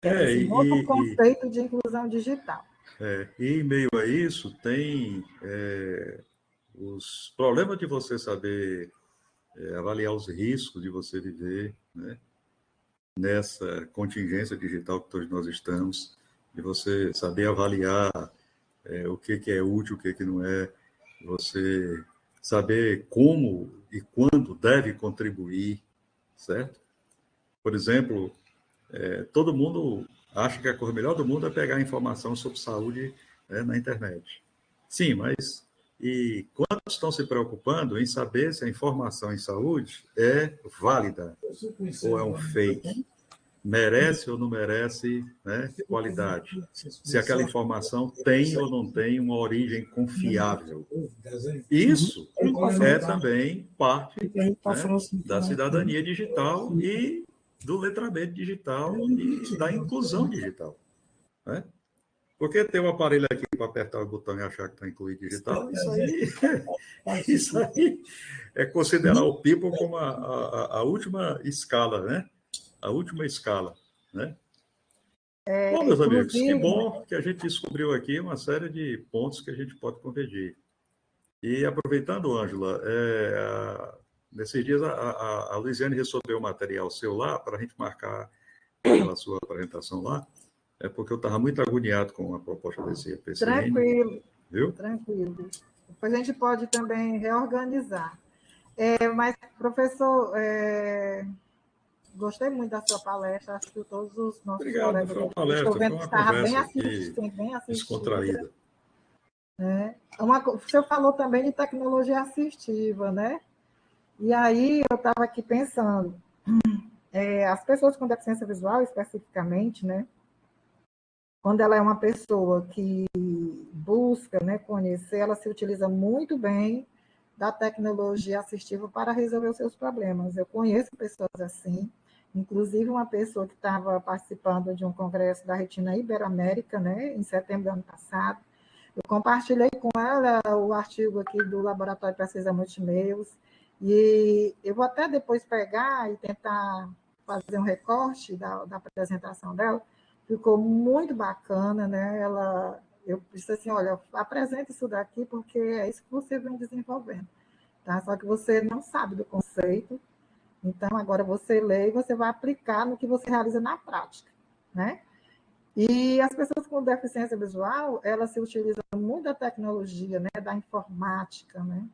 Esse novo conceito de inclusão digital. E em meio a isso, tem os problemas de você saber avaliar os riscos de você viver, né, nessa contingência digital que todos nós estamos, de você saber avaliar o que é útil, o que não é, você saber como e quando deve contribuir, certo? Por exemplo, todo mundo acha que a coisa melhor do mundo é pegar informação sobre saúde, né, na internet. Sim, mas e quantos estão se preocupando em saber se a informação em saúde é válida ou é um fake? merece ou não merece, né, qualidade. Se aquela informação tem ou não tem uma origem confiável. Isso é também parte, né, da cidadania digital e do letramento digital e da inclusão digital. Né? Porque ter um aparelho aqui para apertar o botão e achar que está incluído digital, isso aí é considerar o people como a última escala, né? A última escala, né? Bom, meus amigos, que bom que a gente descobriu aqui uma série de pontos que a gente pode convergir. E aproveitando, Ângela, nesses dias a Luiziane recebeu o material seu lá para a gente marcar aquela sua apresentação lá, porque eu estava muito agoniado com a proposta desse PCN. Tranquilo, viu? Tranquilo. Depois a gente pode também reorganizar. Mas, professor, gostei muito da sua palestra, acho que todos os nossos colegas... Obrigado, foi uma palestra, foi uma conversa bem descontraída. O senhor falou também de tecnologia assistiva, né? E aí eu estava aqui pensando, as pessoas com deficiência visual, especificamente, né? Quando ela é uma pessoa que busca, né, conhecer, ela se utiliza muito bem da tecnologia assistiva para resolver os seus problemas. Eu conheço pessoas assim, inclusive uma pessoa que estava participando de um congresso da Retina Iberoamérica, né, em setembro do ano passado. Eu compartilhei com ela o artigo aqui do Laboratório de Pesquisa Multimeios, e eu vou até depois pegar e tentar fazer um recorte da apresentação dela. Ficou muito bacana, né? Eu disse assim, olha, apresenta isso daqui porque é isso que você vem desenvolvendo, tá? Só que você não sabe do conceito, então agora você lê e você vai aplicar no que você realiza na prática, né? E as pessoas com deficiência visual, elas se utilizam muito da tecnologia, né? Da informática, né?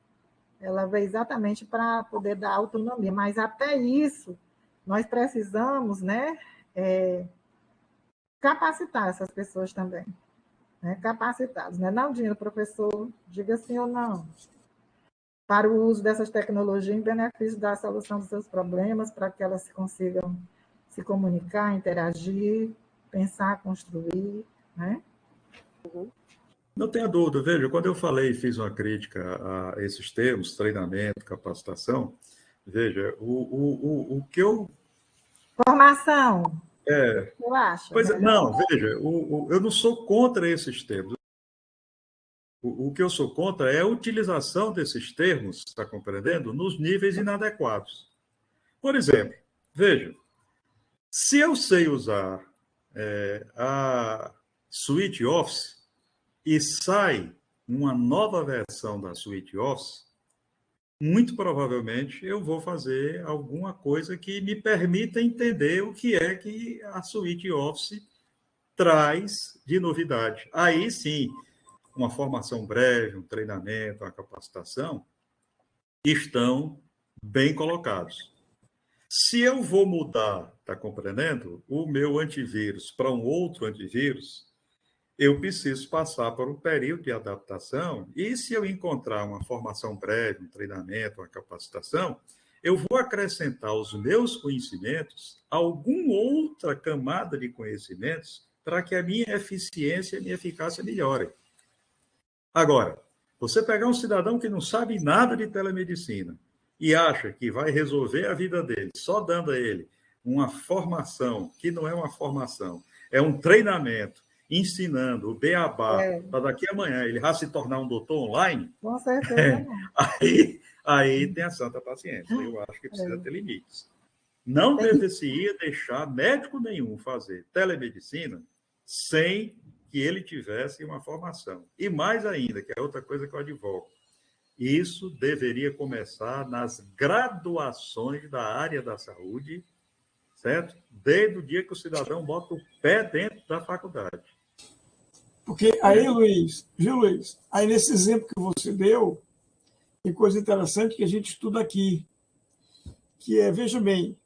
Ela veio exatamente para poder dar autonomia, mas até isso nós precisamos, né? Capacitar essas pessoas também, né? Capacitados, né? Não, Dino, professor, diga sim ou não, para o uso dessas tecnologias em benefício da solução dos seus problemas, para que elas consigam se comunicar, interagir, pensar, construir, né? Não tenha dúvida, veja, quando eu falei e fiz uma crítica a esses termos, treinamento, capacitação, veja, o que eu... Formação. Eu acho. Pois não, veja, eu não sou contra esses termos. O que eu sou contra é a utilização desses termos, está compreendendo, nos níveis inadequados. Por exemplo, veja, se eu sei usar a Suite Office e sai uma nova versão da Suite Office, muito provavelmente eu vou fazer alguma coisa que me permita entender o que é que a Suite Office traz de novidade. Aí sim, uma formação breve, um treinamento, uma capacitação, estão bem colocados. Se eu vou mudar, está compreendendo, o meu antivírus para um outro antivírus, eu preciso passar por um período de adaptação e se eu encontrar uma formação breve, um treinamento, uma capacitação, eu vou acrescentar aos meus conhecimentos alguma outra camada de conhecimentos para que a minha eficiência e a minha eficácia melhorem. Agora, você pegar um cidadão que não sabe nada de telemedicina e acha que vai resolver a vida dele só dando a ele uma formação, que não é uma formação, é um treinamento, ensinando o beabá, para daqui a amanhã ele vai se tornar um doutor online, com certeza aí tem a santa paciência. Eu acho que precisa ter limites. Não deveria deixar médico nenhum fazer telemedicina sem que ele tivesse uma formação. E mais ainda, que é outra coisa que eu advogo, isso deveria começar nas graduações da área da saúde, certo? Desde o dia que o cidadão bota o pé dentro da faculdade. Porque aí, Luiz, aí nesse exemplo que você deu, tem coisa interessante que a gente estuda aqui, que veja bem,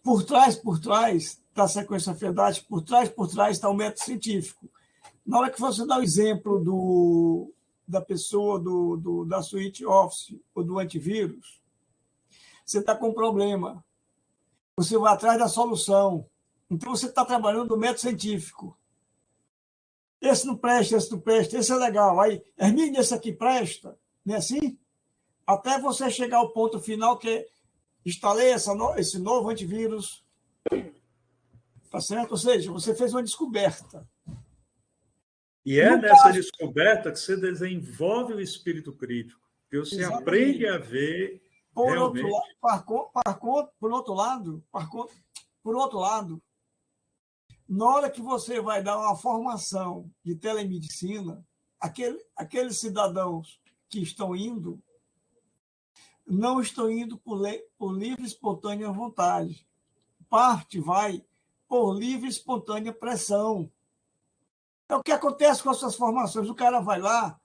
por trás da sequência FEDAT, por trás está o método científico. Na hora que você dá o exemplo da pessoa da Suite Office ou do antivírus, você está com um problema. você vai atrás da solução. Então, você está trabalhando no método científico. Esse não presta, esse é legal. Aí, Hermínio, esse aqui presta. Não é assim? Até você chegar ao ponto final, que é instalei esse novo antivírus. Tá certo? Ou seja, você fez uma descoberta. E é nessa descoberta que você desenvolve o espírito crítico, que você aprende a ver realmente. Por outro lado, na hora que você vai dar uma formação de telemedicina, aqueles cidadãos que estão indo, não estão indo por livre e espontânea vontade. Parte vai por livre e espontânea pressão. É o que acontece com essas formações. O cara vai lá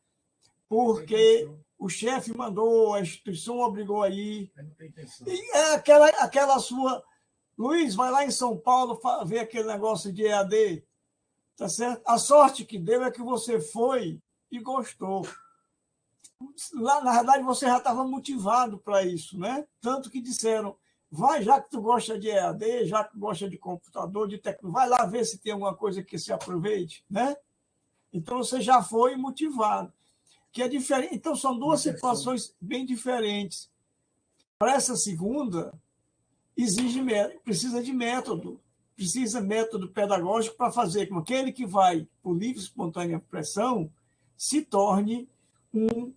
porque o chefe mandou, a instituição obrigou a ir. E é aquela sua... Luiz, vai lá em São Paulo ver aquele negócio de EAD. Tá certo? A sorte que deu é que você foi e gostou. Lá, na verdade, você já estava motivado para isso, né? Tanto que disseram, vai, já que tu gosta de EAD, já que gosta de computador, de tecnologia, vai lá ver se tem alguma coisa que se aproveite, né? Então, você já foi motivado. Que é diferente. Então, são duas situações bem diferentes. Para essa segunda, precisa de método. Precisa de método pedagógico para fazer com que aquele que vai por livre e espontânea pressão se torne um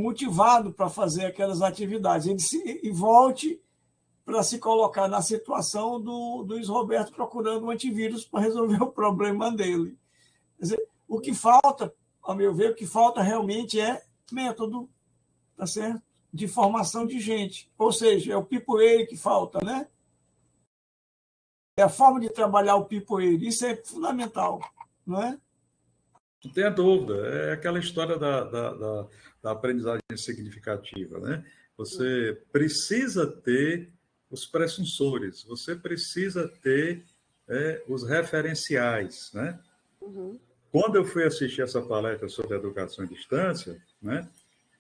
motivado para fazer aquelas atividades. E volte para se colocar na situação do Luiz Roberto procurando um antivírus para resolver o problema dele. Quer dizer, o que falta, ao meu ver, o que falta realmente é método, tá certo? De formação de gente. Ou seja, é o pipoeiro que falta, né? É a forma de trabalhar o pipoeiro. Isso é fundamental, não é? Não tenha dúvida. É aquela história da aprendizagem significativa, né? Você precisa ter os pressensores, você precisa ter os referenciais, né? Uhum. Quando eu fui assistir essa palestra sobre educação à distância, né?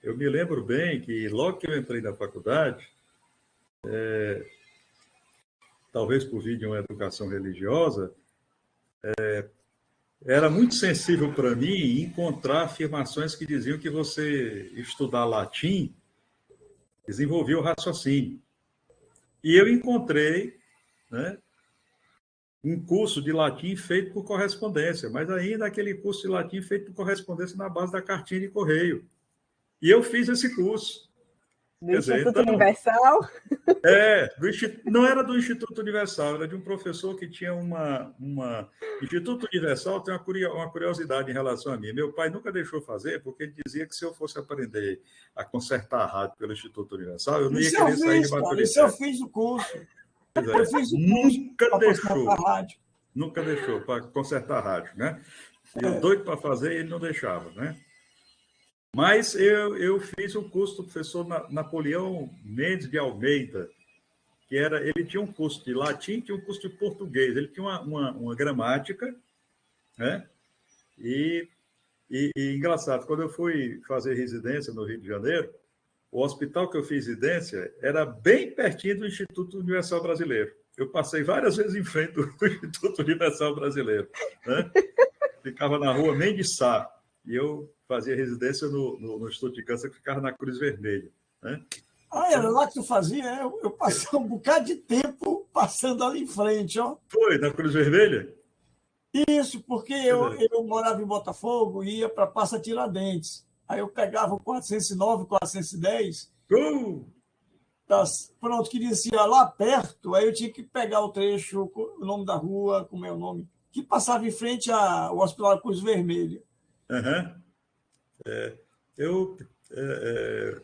Eu me lembro bem que logo que eu entrei na faculdade, talvez por vir de uma educação religiosa, era muito sensível para mim encontrar afirmações que diziam que você estudar latim desenvolvia o raciocínio. E eu encontrei, né, um curso de latim feito por correspondência, mas ainda aquele curso de latim feito por correspondência na base da cartinha de correio. E eu fiz esse curso. Do Instituto Universal? Não era do Instituto Universal, era de um professor que tinha uma... Instituto Universal tem uma curiosidade em relação a mim. Meu pai nunca deixou fazer, porque ele dizia que se eu fosse aprender a consertar a rádio pelo Instituto Universal, eu não ia querer sair de maturidade. Isso eu fiz o curso. Eu fiz o curso Nunca deixou para consertar a rádio, né? Eu doido para fazer, ele não deixava, né? Mas eu fiz o curso do professor Napoleão Mendes de Almeida, que ele tinha um curso de latim, tinha um curso de português, ele tinha uma gramática, né? E engraçado, quando eu fui fazer residência no Rio de Janeiro, o hospital que eu fiz residência era bem pertinho do Instituto Universal Brasileiro. Eu passei várias vezes em frente do Instituto Universal Brasileiro, né? Ficava na rua Mendes Sá, e eu fazia residência no Instituto de Câncer, que ficava na Cruz Vermelha, né? Era lá que tu fazia? Eu passei um bocado de tempo passando ali em frente, ó. Foi, na Cruz Vermelha? Isso, porque eu morava em Botafogo e ia para Praça Tiradentes. Aí eu pegava o 409, 410, pronto, que descia lá perto, aí eu tinha que pegar o trecho, o nome da rua, como é o nome, que passava em frente ao Hospital da Cruz Vermelha. Uhum. Eu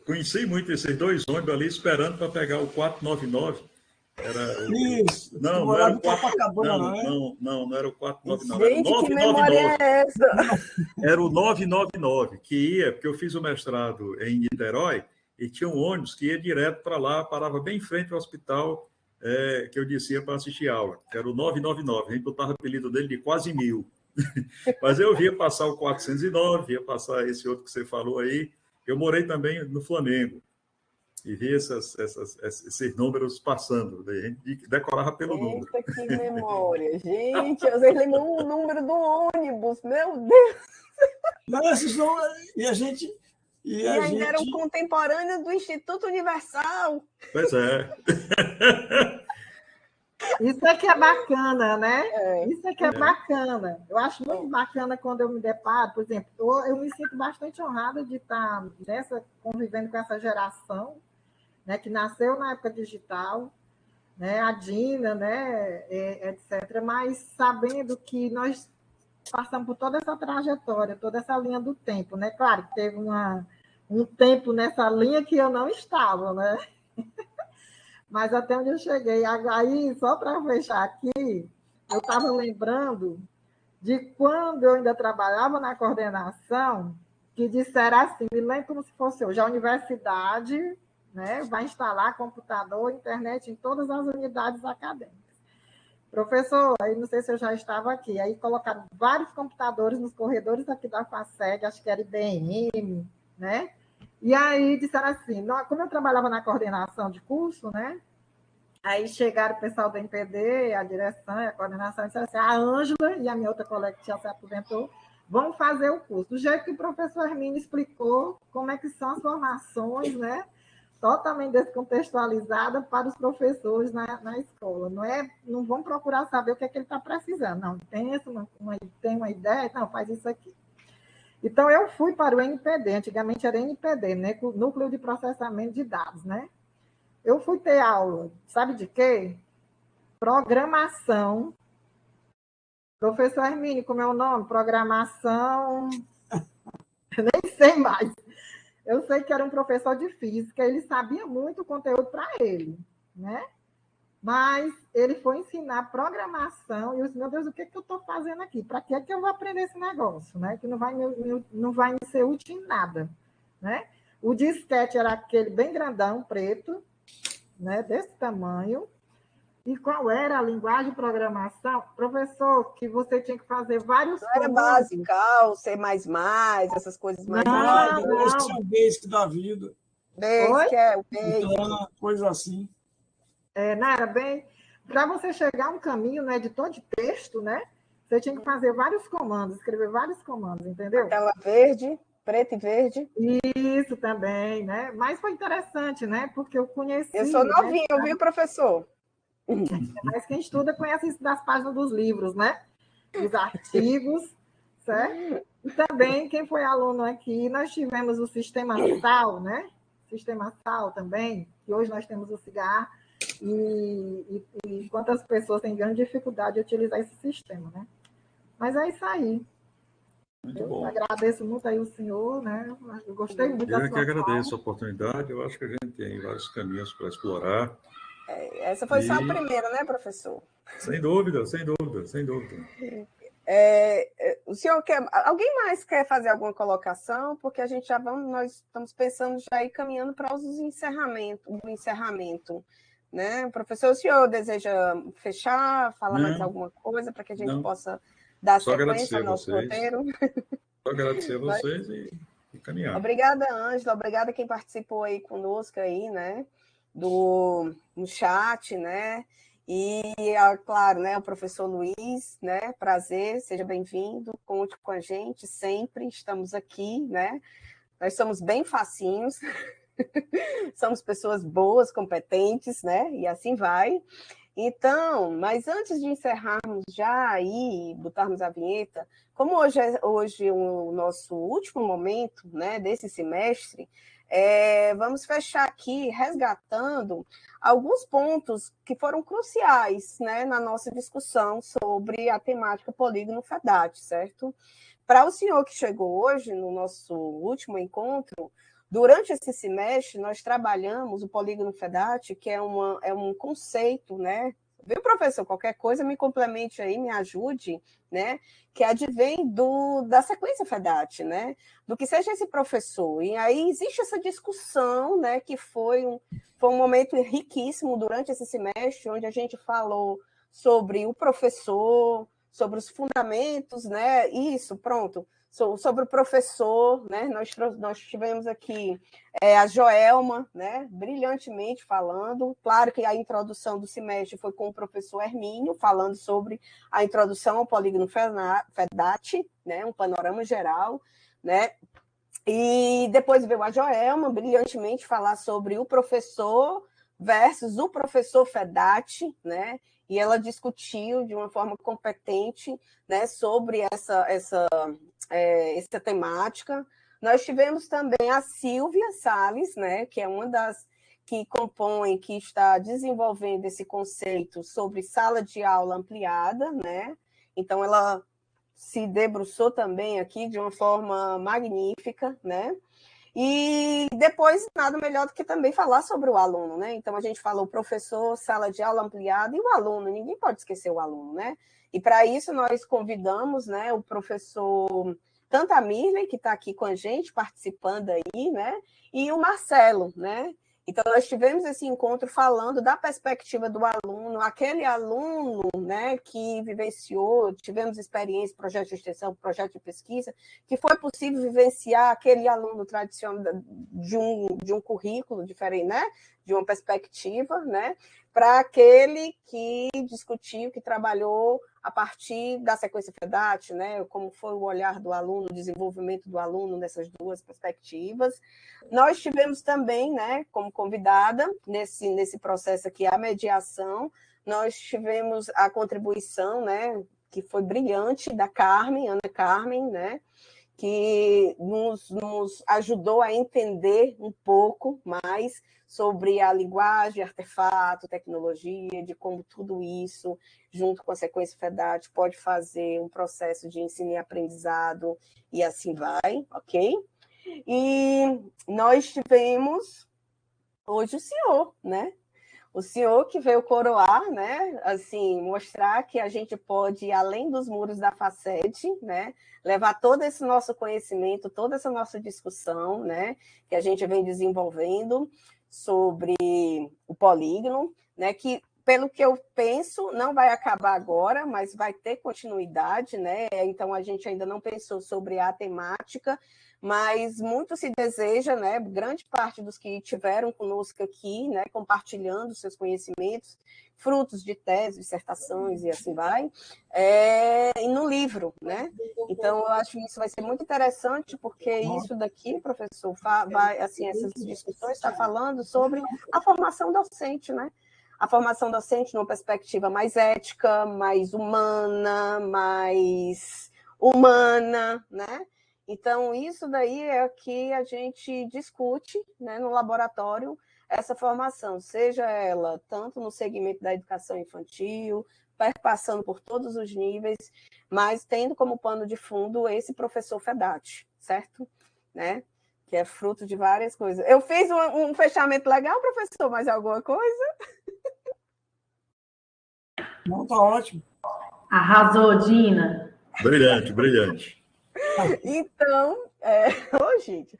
conheci muito esses dois ônibus ali, esperando para pegar o 499. Isso. Não era o 499. Não era o 499. Gente, que memória é essa? Era o 999, que ia, porque eu fiz o mestrado em Niterói, e tinha um ônibus que ia direto para lá, parava bem em frente ao hospital que eu descia para assistir aula, que era o 999. A gente botava o apelido dele de quase 1000. Mas eu via passar o 409, via passar esse outro que você falou aí. Eu morei também no Flamengo. e via esses números passando. Daí a gente decorava pelo número. Eita, que memória. Gente, vocês lembram o número do ônibus, meu Deus. Não, esses não... E a gente... E ainda eram contemporâneos do Instituto Universal. Pois é. Isso é que é bacana, né? Isso é que é bacana. Eu acho muito bacana quando eu me deparo, por exemplo, eu me sinto bastante honrada de estar convivendo com essa geração, né, que nasceu na época digital, né, a Dina, né, etc., mas sabendo que nós passamos por toda essa trajetória, toda essa linha do tempo, né? Claro que teve um tempo nessa linha que eu não estava, né? Mas até onde eu cheguei. Aí, só para fechar aqui, eu estava lembrando de quando eu ainda trabalhava na coordenação, que disseram assim, me lembro como se fosse hoje, a universidade, né, vai instalar computador, internet em todas as unidades acadêmicas. Professor, aí não sei se eu já estava aqui, aí colocaram vários computadores nos corredores aqui da FACEG, acho que era IBM, né? E aí disseram assim, como eu trabalhava na coordenação de curso, né? Aí chegaram o pessoal do MPD, a direção e a coordenação, e disseram assim, a Ângela e a minha outra colega que já se aposentou, vão fazer o curso. Do jeito que o professor Hermínio explicou como é que são as formações, né? Totalmente descontextualizada para os professores na escola. Não vão procurar saber o que é que ele está precisando. Não, tem uma ideia, não, faz isso aqui. Então, eu fui para o NPD, antigamente era NPD, né? Núcleo de Processamento de Dados, né? Eu fui ter aula, sabe de quê? Programação. Professor Hermínio, como é o nome? Programação... Nem sei mais. Eu sei que era um professor de física, ele sabia muito o conteúdo para ele, né? Mas ele foi ensinar programação e eu disse, meu Deus, o que eu estou fazendo aqui? Para que eu vou aprender esse negócio, né? Que não vai me ser útil em nada, né? O disquete era aquele bem grandão, preto, né? Desse tamanho. E qual era a linguagem de programação? Professor, que você tinha que fazer vários Não era basical, C++, essas coisas mais... Não. Basic da vida. Basic, o Basic. Então, coisa assim. Não, era bem... Para você chegar a um caminho no editor de texto, né? Você tinha que fazer vários comandos, escrever vários comandos, entendeu? A tela verde, preto e verde. Isso também, né? Mas foi interessante, né? Porque eu conheci... Eu sou novinha, né? Viu, professor? Mas quem estuda conhece isso das páginas dos livros, né? Dos artigos, certo? E também, quem foi aluno aqui, nós tivemos o Sistema SAL, né? Sistema SAL também, que hoje nós temos o CIGAR, e quantas pessoas têm grande dificuldade de utilizar esse sistema, né? Mas é isso aí. Muito bom. Agradeço muito aí o senhor, né? Eu gostei muito da sua fala. Eu que agradeço a oportunidade, eu acho que a gente tem vários caminhos para explorar. Essa foi só a primeira, né, professor? Sem dúvida, sem dúvida, sem dúvida. O senhor alguém mais quer fazer alguma colocação? Porque a gente nós estamos pensando já ir caminhando para o encerramento, né? Professor, o senhor deseja fechar, falar mais alguma coisa para que a gente possa dar sequência ao nosso roteiro? Só agradecer a vocês e caminhar. Obrigada, Ângela, obrigada quem participou aí conosco aí, né? No chat, né? E, claro, né, o professor Luiz, né? Prazer, seja bem-vindo, conte com a gente sempre, estamos aqui, né? Nós somos bem facinhos, somos pessoas boas, competentes, né? E assim vai. Então, mas antes de encerrarmos já aí, botarmos a vinheta, como hoje é o nosso último momento, né, desse semestre, vamos fechar aqui resgatando alguns pontos que foram cruciais, né, na nossa discussão sobre a temática Polígono FEDAT, certo? Para o senhor que chegou hoje no nosso último encontro, durante esse semestre, nós trabalhamos o Polígono FEDAT, que é um conceito, né? Viu, professor? Qualquer coisa, me complemente aí, me ajude, né? Que advém da sequência FEDAT, né? Do que seja esse professor. E aí existe essa discussão, né? Que foi um momento riquíssimo durante esse semestre, onde a gente falou sobre o professor, sobre os fundamentos, né? Isso, pronto. sobre o professor, né? Nós tivemos aqui a Joelma, né? Brilhantemente falando. Claro que a introdução do semestre foi com o professor Hermínio, falando sobre a introdução ao polígono FEDAT, né? Um panorama geral, né? E depois veio a Joelma, brilhantemente falar sobre o professor versus o professor FEDAT, né? E ela discutiu de uma forma competente, né, sobre essa temática. Nós tivemos também a Silvia Salles, né, que é uma das que compõe, que está desenvolvendo esse conceito sobre sala de aula ampliada, né? Então, ela se debruçou também aqui de uma forma magnífica, né? E depois, nada melhor do que também falar sobre o aluno, né? Então, a gente falou o professor, sala de aula ampliada e o aluno, ninguém pode esquecer o aluno, né? E para isso, nós convidamos, né, o professor, tanto a Mirley, que está aqui com a gente, participando aí, né? E o Marcelo, né? Então, nós tivemos esse encontro falando da perspectiva do aluno, aquele aluno, né, que vivenciou, tivemos experiência, projeto de extensão, projeto de pesquisa, que foi possível vivenciar aquele aluno tradicional de um currículo diferente, né, de uma perspectiva, né, para aquele que discutiu, que trabalhou a partir da sequência FEDAT, né, como foi o olhar do aluno, o desenvolvimento do aluno nessas duas perspectivas. Nós tivemos também, né, como convidada, nesse processo aqui, a mediação, nós tivemos a contribuição, né, que foi brilhante, da Carmen, Ana Carmen, né, que nos ajudou a entender um pouco mais sobre a linguagem, artefato, tecnologia, de como tudo isso, junto com a sequência FEDAT, pode fazer um processo de ensino e aprendizado, e assim vai, ok? E nós tivemos hoje o senhor, né? O senhor que veio coroar, né? Assim, mostrar que a gente pode ir além dos muros da FACET, né? Levar todo esse nosso conhecimento, toda essa nossa discussão, né? Que a gente vem desenvolvendo sobre o polígono, né? Que, pelo que eu penso, não vai acabar agora, mas vai ter continuidade, né? Então, a gente ainda não pensou sobre a temática, mas muito se deseja, né, grande parte dos que tiveram conosco aqui, né, compartilhando seus conhecimentos, frutos de teses, dissertações e assim vai, e no livro, né? Então, eu acho que isso vai ser muito interessante, porque isso daqui, professor, vai, assim, essas discussões está falando sobre a formação docente, né? A formação docente numa perspectiva mais ética, mais humana, né? Então, isso daí é o que a gente discute, né, no laboratório, essa formação, seja ela tanto no segmento da educação infantil, passando por todos os níveis, mas tendo como pano de fundo esse professor FEDAT, certo? Né? Que é fruto de várias coisas. Eu fiz um fechamento legal, professor, mais alguma coisa? Não, está ótimo. Arrasou, Dina. Brilhante, brilhante. Então, gente,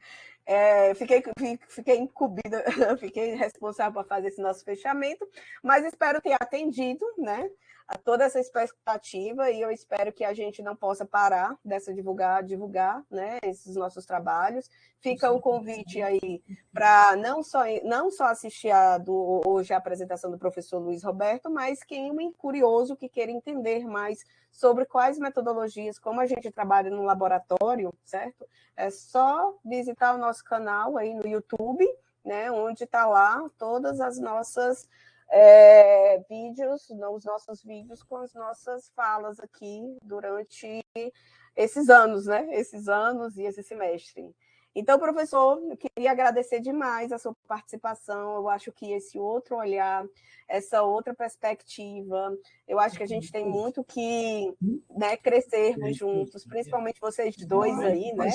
fiquei incumbida, fiquei responsável por fazer esse nosso fechamento, mas espero ter atendido, né, a toda essa expectativa, e eu espero que a gente não possa parar dessa divulgar, né, esses nossos trabalhos. Fica o convite aí para não só assistir hoje a apresentação do professor Luiz Roberto, mas quem é curioso que queira entender mais sobre quais metodologias, como a gente trabalha no laboratório, certo? É só visitar o nosso canal aí no YouTube, né, onde está lá todas as nossas os nossos vídeos com as nossas falas aqui durante esses anos, né? Esses anos e esse semestre. Então, professor, eu queria agradecer demais a sua participação. Eu acho que esse outro olhar, essa outra perspectiva, eu acho que a gente tem muito que, né, crescermos juntos, principalmente vocês dois aí, né?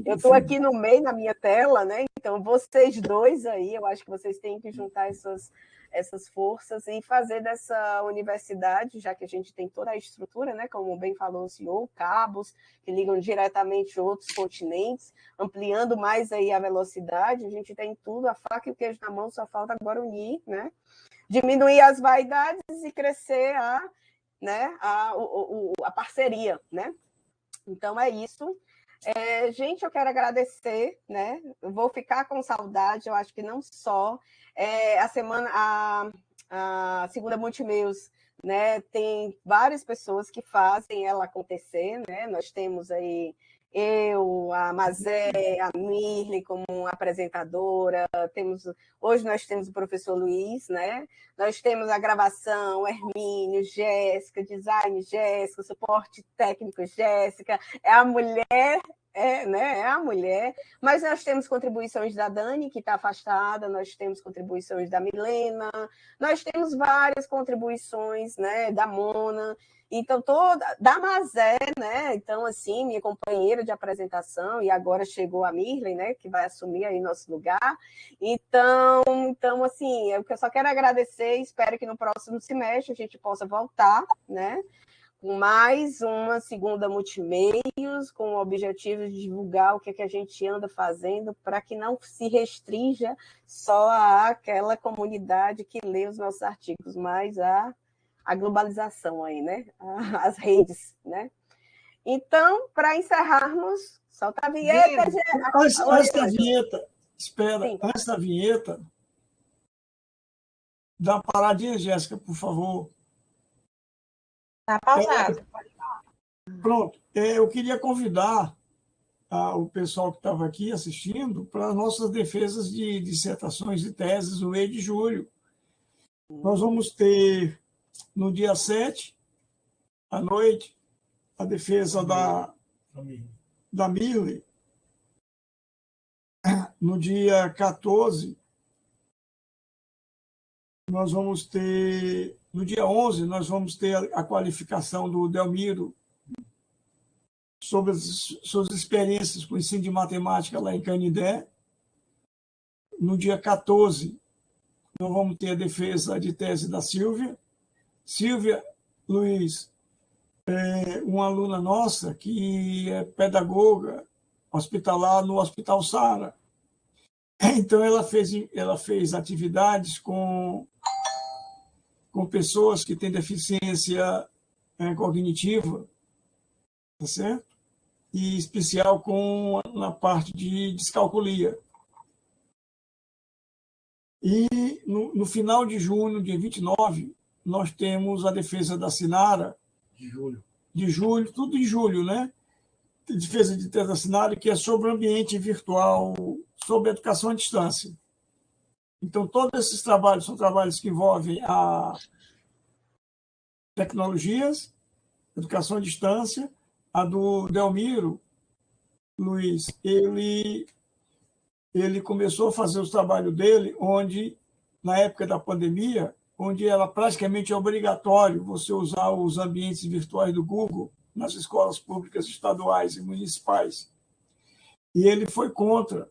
Eu estou aqui no meio, na minha tela, né? Então, vocês dois aí, eu acho que vocês têm que juntar essas forças e fazer dessa universidade, já que a gente tem toda a estrutura, né, como bem falou o senhor, cabos que ligam diretamente a outros continentes, ampliando mais aí a velocidade, a gente tem tudo, a faca e o queijo na mão, só falta agora unir, né, diminuir as vaidades e crescer a parceria, né. Então é isso. Gente, eu quero agradecer, né? Eu vou ficar com saudade, eu acho que não só a segunda Multimeios, né? Tem várias pessoas que fazem ela acontecer, né? Nós temos aí eu, a Mazé, a Mirle como apresentadora, hoje nós temos o professor Luiz, né? Nós temos a gravação, Hermínio, Jéssica, design Jéssica, suporte técnico Jéssica, é a mulher, né? É a mulher, mas nós temos contribuições da Dani, que está afastada, nós temos contribuições da Milena, nós temos várias contribuições, né? Da Mona. Então, da Mazé, né? Então, assim, minha companheira de apresentação, e agora chegou a Mirle, né? Que vai assumir aí nosso lugar. Então assim, eu só quero agradecer, espero que no próximo semestre a gente possa voltar, né? Com mais uma segunda Multimeios, com o objetivo de divulgar o que a gente anda fazendo para que não se restrinja só àquela comunidade que lê os nossos artigos, mas a globalização aí, né? As redes, né? Então, para encerrarmos, solta a vinheta, gente. Antes da vinheta, espera, Sim. Antes da vinheta, dá uma paradinha, Jéssica, por favor. Tá pausado. Pronto. Eu queria convidar o pessoal que estava aqui assistindo para as nossas defesas de dissertações e teses no mês de julho. Nós vamos ter, no dia 7, à noite, a defesa da Mirle. No dia 14, nós vamos ter... No dia 11, nós vamos ter a qualificação do Delmiro sobre as suas experiências com o ensino de matemática lá em Canindé. No dia 14, nós vamos ter a defesa de tese da Silvia. Silvia Luiz é uma aluna nossa que é pedagoga hospitalar no Hospital Sara. Então, ela fez atividades com pessoas que têm deficiência cognitiva, tá certo? E especial na parte de descalculia. E no final de junho, dia 29, nós temos a defesa da Sinara. De julho, tudo em julho, né? Defesa de tese da Sinara, que é sobre o ambiente virtual, sobre a educação à distância. Então, todos esses trabalhos são trabalhos que envolvem a tecnologias, educação à distância. A do Delmiro Luiz, ele começou a fazer os trabalhos dele, onde, na época da pandemia, onde era praticamente obrigatório você usar os ambientes virtuais do Google nas escolas públicas estaduais e municipais. E ele foi contra.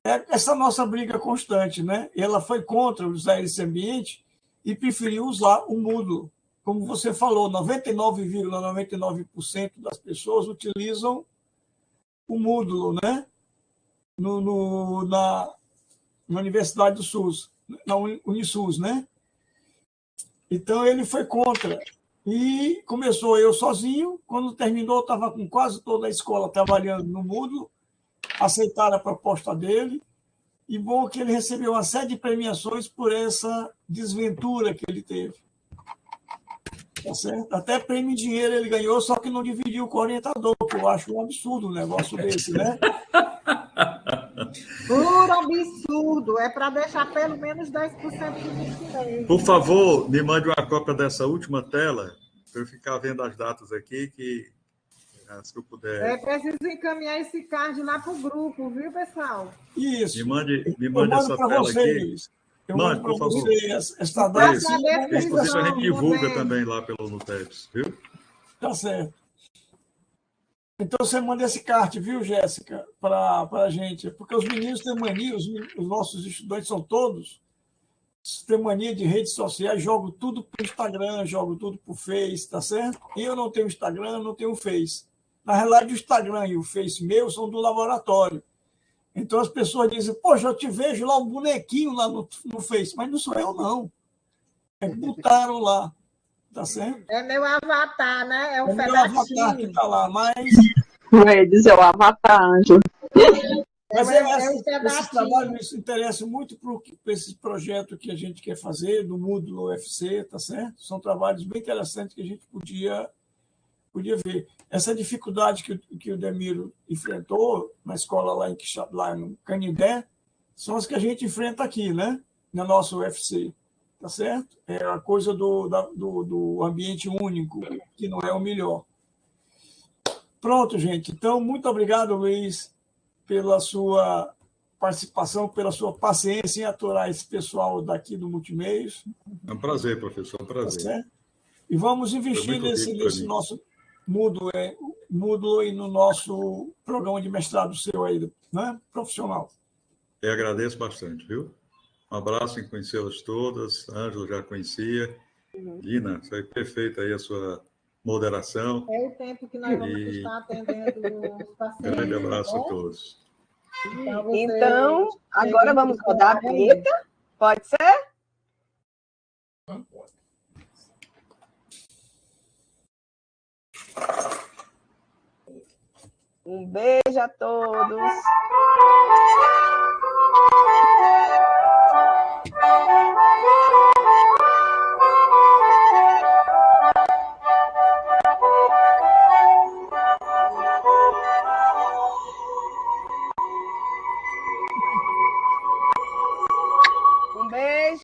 Essa nossa briga constante, né? Ela foi contra usar esse ambiente e preferiu usar o Moodle. Como você falou, 99,99% das pessoas utilizam o Moodle, né? Na Universidade do SUS, na Unisus, né? Então, ele foi contra. E começou eu sozinho. Quando terminou, estava com quase toda a escola trabalhando no Moodle. Aceitaram a proposta dele, e bom que ele recebeu uma série de premiações por essa desventura que ele teve. Tá certo? Até prêmio em dinheiro ele ganhou, só que não dividiu com o orientador, que eu acho um absurdo um negócio desse, né? Puro absurdo, é para deixar pelo menos 10% do dinheiro. Por favor, me mande uma cópia dessa última tela, para eu ficar vendo as datas aqui, se eu puder. É preciso encaminhar esse card lá para o grupo, viu, pessoal? Isso. Me mande essa tela vocês. aqui. Eu mande, mando para por favor. vocês esta data. Inclusive, a gente divulga também lá pelo Nuteps, viu? Tá certo. Então, você manda esse card, viu, Jéssica, para a gente. Porque os meninos têm mania, os nossos estudantes são todos, têm mania de redes sociais, jogam tudo para o Instagram, jogam tudo para o Face, tá certo? E eu não tenho Instagram, não tenho Face. Na realidade, o Instagram e o Face meu são do laboratório. Então, as pessoas dizem, poxa, eu te vejo lá um bonequinho lá no Face, mas não sou eu, não. É que botaram lá, tá certo? É meu avatar, né? É o meu avatar que está lá, mas Vai dizer o Avatar, Ângelo. Mas um esse trabalho isso interessa muito para esse projeto que a gente quer fazer, do Moodle UFC, tá certo? São trabalhos bem interessantes que a gente podia ver. Essa dificuldade que o Demiro enfrentou na escola lá no Canindé são as que a gente enfrenta aqui, né? Na nossa UFC, tá certo? É a coisa do ambiente único, que não é o melhor. Pronto, gente. Então, muito obrigado, Luiz, pela sua participação, pela sua paciência em aturar esse pessoal daqui do Multimeios. É um prazer, professor, um prazer. Tá certo? E vamos investir nesse nosso Moodle e no nosso programa de mestrado seu aí, né? Profissional. Eu agradeço bastante, viu? Um abraço em conhecê-las todas. Ângelo já conhecia. Dina, foi perfeita aí a sua moderação. É o tempo que nós vamos estar atendendo os pacientes. Grande abraço a todos. Então, agora vamos rodar a vinheta? Pode ser? Um beijo a todos.